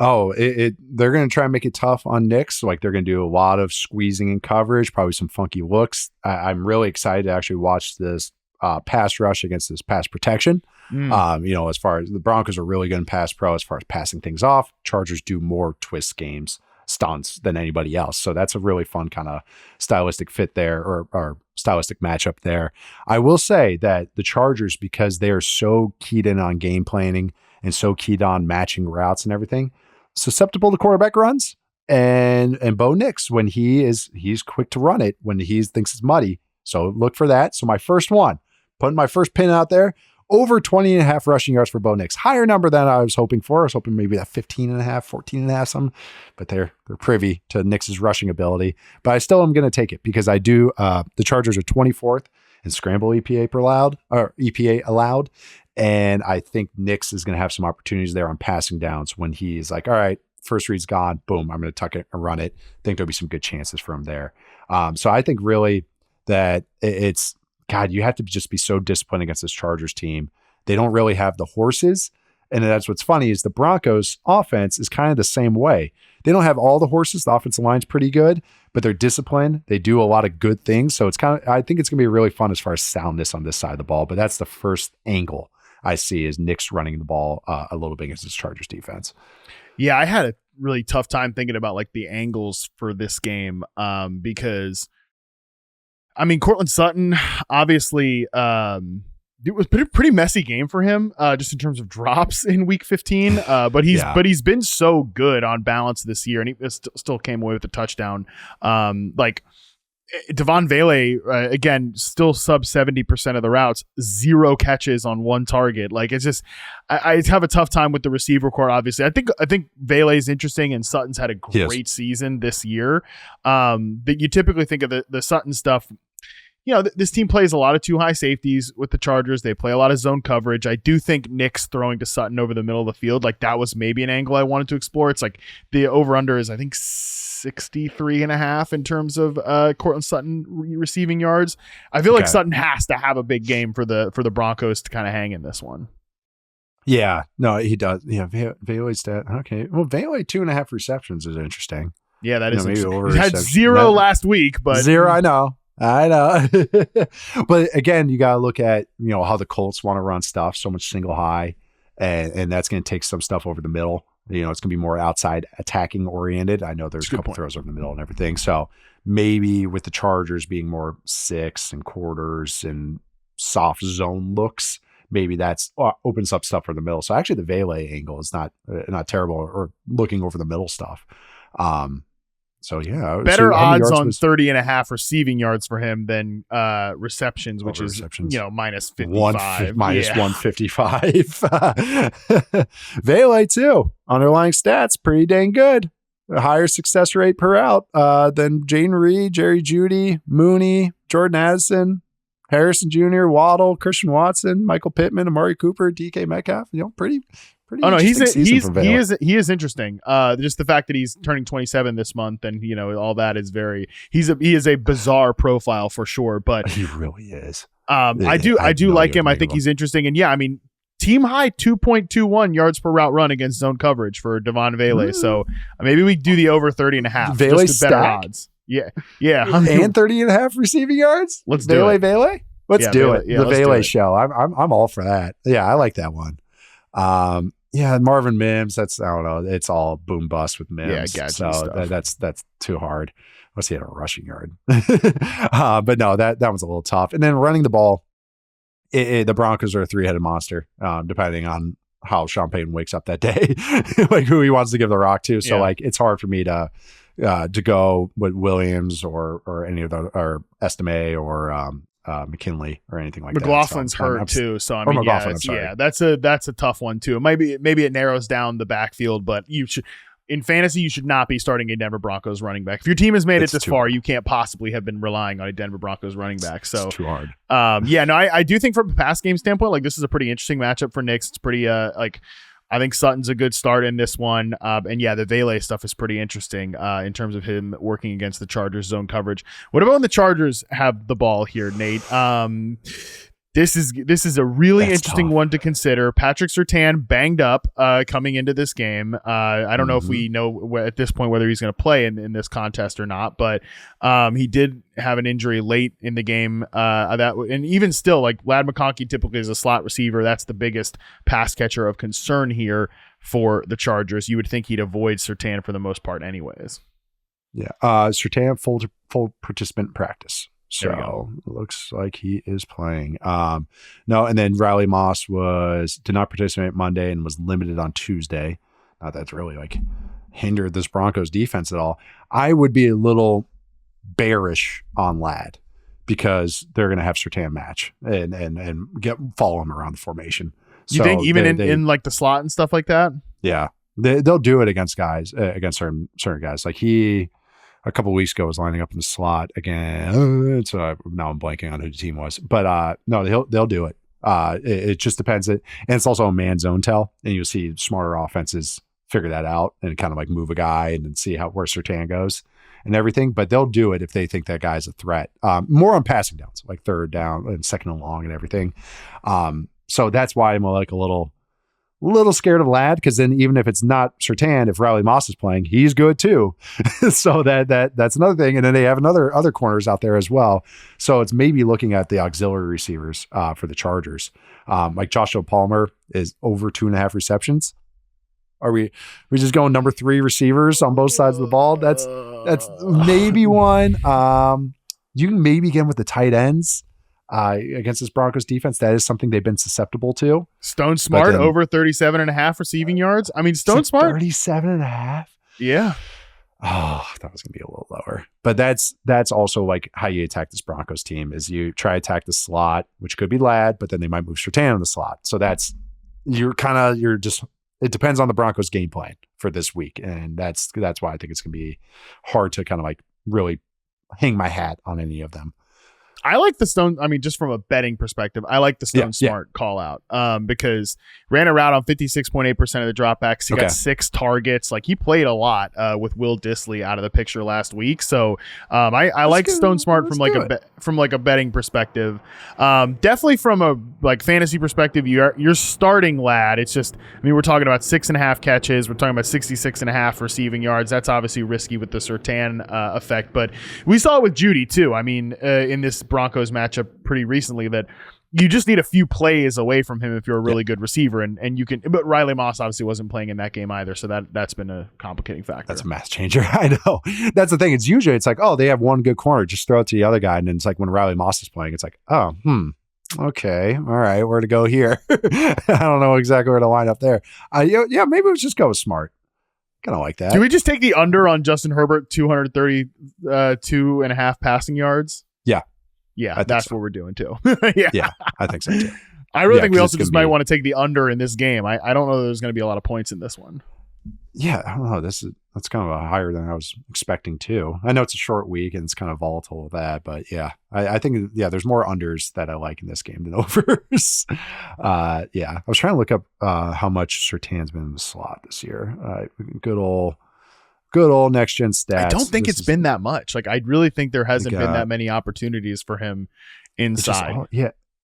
Oh, they're going to try and make it tough on Knicks. Like they're going to do a lot of squeezing in coverage, probably some funky looks. I'm really excited to actually watch this pass rush against this pass protection. As far as the Broncos are really good in pass pro, as far as passing things off, Chargers do more twist games, stunts than anybody else. So that's a really fun kind of stylistic fit there or stylistic matchup there. I will say that the Chargers, because they are so keyed in on game planning and so keyed on matching routes and everything, susceptible to quarterback runs and Bo Nix when he's quick to run it when he thinks it's muddy. So look for that. So my first one, putting my first pin out there, over 20.5 rushing yards for Bo Nix. Higher number than I was hoping for. I was hoping maybe that 15.5, 14.5 something, but they're privy to Nix's rushing ability. But I still am going to take it because I do. The Chargers are 24th in scramble EPA allowed. And I think Nix is going to have some opportunities there on passing downs when he's like, all right, first read's gone. Boom, I'm going to tuck it and run it. I think there'll be some good chances for him there. So I think really that it's, God, you have to just be so disciplined against this Chargers team. They don't really have the horses. And that's what's funny is the Broncos offense is kind of the same way. They don't have all the horses. The offensive line's pretty good, but they're disciplined. They do a lot of good things. So it's I think it's going to be really fun as far as soundness on this side of the ball. But that's the first angle I see is Knicks running the ball a little bit against this Chargers defense. Yeah, I had really tough time thinking about like the angles for this game because I mean Cortland Sutton obviously it was a pretty messy game for him just in terms of drops in week 15 but he's been so good on balance this year, and he still came away with a touchdown. Like Devon Vele, again, still sub 70% of the routes, 0 catches on 1 target. Like it's just, I have a tough time with the receiver core. Obviously, I think Vele is interesting, and Sutton's had a great season this year. That you typically think of the Sutton stuff. You know, this team plays a lot of 2 high safeties with the Chargers. They play a lot of zone coverage. I do think Nick's throwing to Sutton over the middle of the field, like that was maybe an angle I wanted to explore. It's like the over under is I think 63.5 in terms of Cortland Sutton receiving yards. I feel like Sutton has to have a big game for the Broncos to kind of hang in this one. Yeah, no, he does. Yeah, Vele's stat. Okay, well, Vele 2.5 receptions is interesting. Yeah, that is interesting. He had 0 last week, but 0. I know. But again, you got to look at, you know, how the Colts want to run stuff, so much single high, and that's going to take some stuff over the middle. You know, it's going to be more outside attacking oriented. I know there's a couple throws over the middle and everything. So maybe with the Chargers being more 6 and quarters and soft zone looks, maybe that's opens up stuff for the middle. So actually the Vele angle is not terrible, or looking over the middle stuff. So yeah, better odds on 30.5 receiving yards for him than receptions, which is minus 55, minus 155. Vele too. Underlying stats pretty dang good. A higher success rate per out than Jaden Reed, Jerry Jeudy, Mooney, Jordan Addison, Harrison Jr., Waddle, Christian Watson, Michael Pittman, Amari Cooper, DK Metcalf. You know, pretty. Oh no, he is interesting. Just the fact that he's turning 27 this month, and you know all that is he is a bizarre profile for sure. But he really is. I do like him. I think he's interesting, and yeah, I mean, team high 2.21 yards per route run against zone coverage for Devon Vele. So maybe we do the over 30.5. Vele just better odds. Yeah, and 30.5 receiving yards. Let's do it. Vele. Let's do it. The Vele show. I'm all for that. Yeah, I like that one. Yeah, Marvin Mims. I don't know. It's all boom bust with Mims. Yeah, so that's too hard. Unless he had a rushing yard. But no, that one's a little tough. And then running the ball, the Broncos are a 3-headed monster, depending on how Sean Payton wakes up that day, like who he wants to give the rock to. So like, it's hard for me to go with Williams or any of the or Estime or McKinley or anything like McLaughlin's that. hurt too. So I mean, that's a tough one too. Maybe it narrows down the backfield, but in fantasy, you should not be starting a Denver Broncos running back. If your team has made it this far, you can't possibly have been relying on a Denver Broncos running back. So it's too hard. I do think from a pass game standpoint, like this is a pretty interesting matchup for Knicks. It's pretty I think Sutton's a good start in this one. And yeah, the Vele stuff is pretty interesting in terms of him working against the Chargers zone coverage. What about when the Chargers have the ball here, Nate? This is a really interesting one to consider. Patrick Surtain banged up coming into this game. I don't know if we know at this point whether he's going to play in this contest or not, but he did have an injury late in the game. And even still, like Ladd McConkey typically is a slot receiver. That's the biggest pass catcher of concern here for the Chargers. You would think he'd avoid Surtain for the most part anyways. Yeah. Surtain full participant practice. So it looks like he is playing. No, and then Riley Moss did not participate Monday and was limited on Tuesday. Not that's really like hindered this Broncos defense at all. I would be a little bearish on Ladd because they're going to have Surtain match and follow him around the formation. You think even in like the slot and stuff like that? Yeah, they'll do it against guys against certain guys. Like a couple of weeks ago was lining up in the slot again. So now I'm blanking on who the team was, but no, they'll do it. It just depends. And it's also a man zone tell, and you'll see smarter offenses figure that out and kind of like move a guy and then see where Surtain goes and everything. But they'll do it if they think that guy's a threat. More on passing downs, like third down and second and long and everything. So that's why I'm like a little scared of Ladd, because then even if it's not Surtain, if Riley Moss is playing, he's good too. So that's another thing. And then they have other corners out there as well. So it's maybe looking at the auxiliary receivers for the Chargers. Like Joshua Palmer is over 2.5 receptions. Are we just going number 3 receivers on both sides of the ball? That's maybe one. You can maybe get with the tight ends against this Broncos defense. That is something they've been susceptible to. Stone Smart over 37.5 receiving yards. I mean, Stone Smart 37.5. Yeah. Oh, I thought it was going to be a little lower. But that's also like how you attack this Broncos team is you try to attack the slot, which could be Ladd, but then they might move Surtain in the slot. So it depends on the Broncos game plan for this week. And that's why I think it's going to be hard to kind of like really hang my hat on any of them. I like the Stone. I mean, just from a betting perspective, I like the Stone Smart call out because ran a route on 56.8% of the dropbacks. He got 6 targets. Like he played a lot with Will Dissly out of the picture last week. So I like Stone Smart from like a betting perspective. Definitely from a like fantasy perspective, you're starting Ladd. It's just, I mean, we're talking about 6.5 catches. We're talking about 66.5 receiving yards. That's obviously risky with the Surtain effect, but we saw it with Judy too. I mean, in this Broncos matchup pretty recently that you just need a few plays away from him if you're a really good receiver and you can, but Riley Moss obviously wasn't playing in that game either. So that's been a complicating factor. That's a mass changer. I know. That's the thing. It's usually it's like, oh, they have one good corner, just throw it to the other guy. And then it's like when Riley Moss is playing, it's like, oh, okay. All right. Where to go here? I don't know exactly where to line up there. Maybe we just go with Smart. Kind of like that. Do we just take the under on Justin Herbert 232.5 passing yards? Yeah, that's what we're doing too. Yeah, I think so too. I really think we also just might want to take the under in this game. I don't know that there's going to be a lot of points in this one. Yeah, I don't know. That's kind of a higher than I was expecting too. I know it's a short week and it's kind of volatile with that, but yeah, I think there's more unders that I like in this game than overs. I was trying to look up how much Surtain's been in the slot this year. Good old next gen stats. I don't think it's been that much. Like I really think there hasn't been that many opportunities for him inside.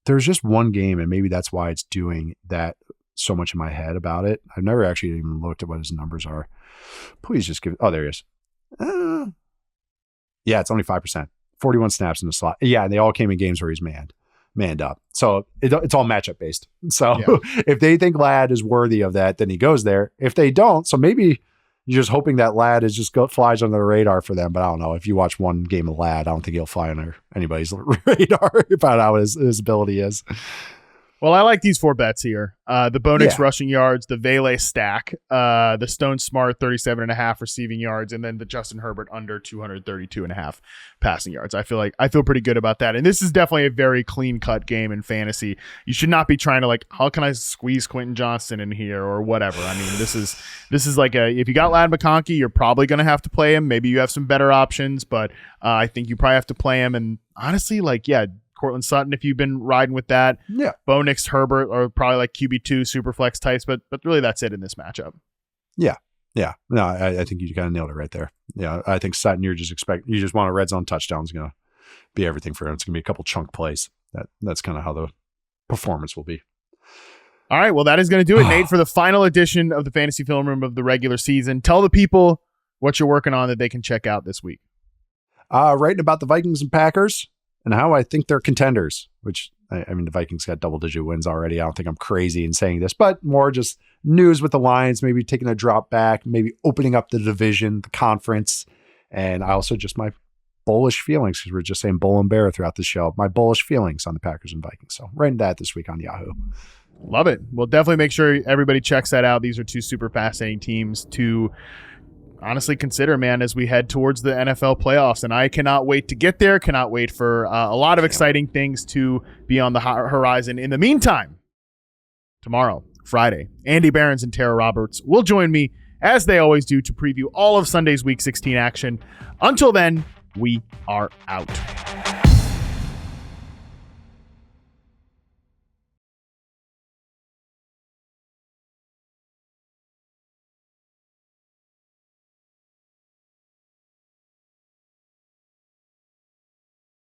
There's just one game, and maybe that's why it's doing that so much in my head about it. I've never actually even looked at what his numbers are. Please just give. Oh, there he is. It's only 5%. 41 snaps in the slot. Yeah, and they all came in games where he's manned up. So it's all matchup based. So if they think Ladd is worthy of that, then he goes there. If they don't, so maybe you're just hoping that Ladd flies under the radar for them. But I don't know. If you watch one game of Ladd, I don't think he'll fly under anybody's radar about how his ability is. Well, I like these 4 bets here. The Bonix rushing yards, the Vele stack, the Stone Smart 37.5 receiving yards, and then the Justin Herbert under 232.5 passing yards. I feel pretty good about that. And this is definitely a very clean cut game in fantasy. You should not be trying to like, how can I squeeze Quentin Johnston in here or whatever? I mean, this is like if you got Ladd McConkey, you're probably going to have to play him. Maybe you have some better options, but I think you probably have to play him. And honestly, Cortland Sutton, if you've been riding with that. Yeah. Bonix, Herbert, or probably like QB2, Superflex Tice, but really that's it in this matchup. Yeah. Yeah. No, I think you kind of nailed it right there. Yeah. I think Sutton, you just want a red zone touchdown is going to be everything for him. It's going to be a couple chunk plays. That's kind of how the performance will be. All right. Well, that is going to do it, Nate, for the final edition of the Fantasy Film Room of the regular season. Tell the people what you're working on that they can check out this week. Writing about the Vikings and Packers. And how I think they're contenders, which, I mean, the Vikings got double-digit wins already. I don't think I'm crazy in saying this, but more just news with the Lions, maybe taking a drop back, maybe opening up the division, the conference. And I also just my bullish feelings, because we're just saying bull and bear throughout the show, my bullish feelings on the Packers and Vikings. So writing that this week on Yahoo. Love it. Well, definitely make sure everybody checks that out. These are 2 super fascinating teams to honestly consider, man, as we head towards the NFL playoffs. And I cannot wait to get there. Cannot wait for a lot of exciting things to be on the horizon. In the meantime, tomorrow, Friday, Andy Behrens and Tara Roberts will join me, as they always do, to preview all of Sunday's Week 16 action. Until then, we are out.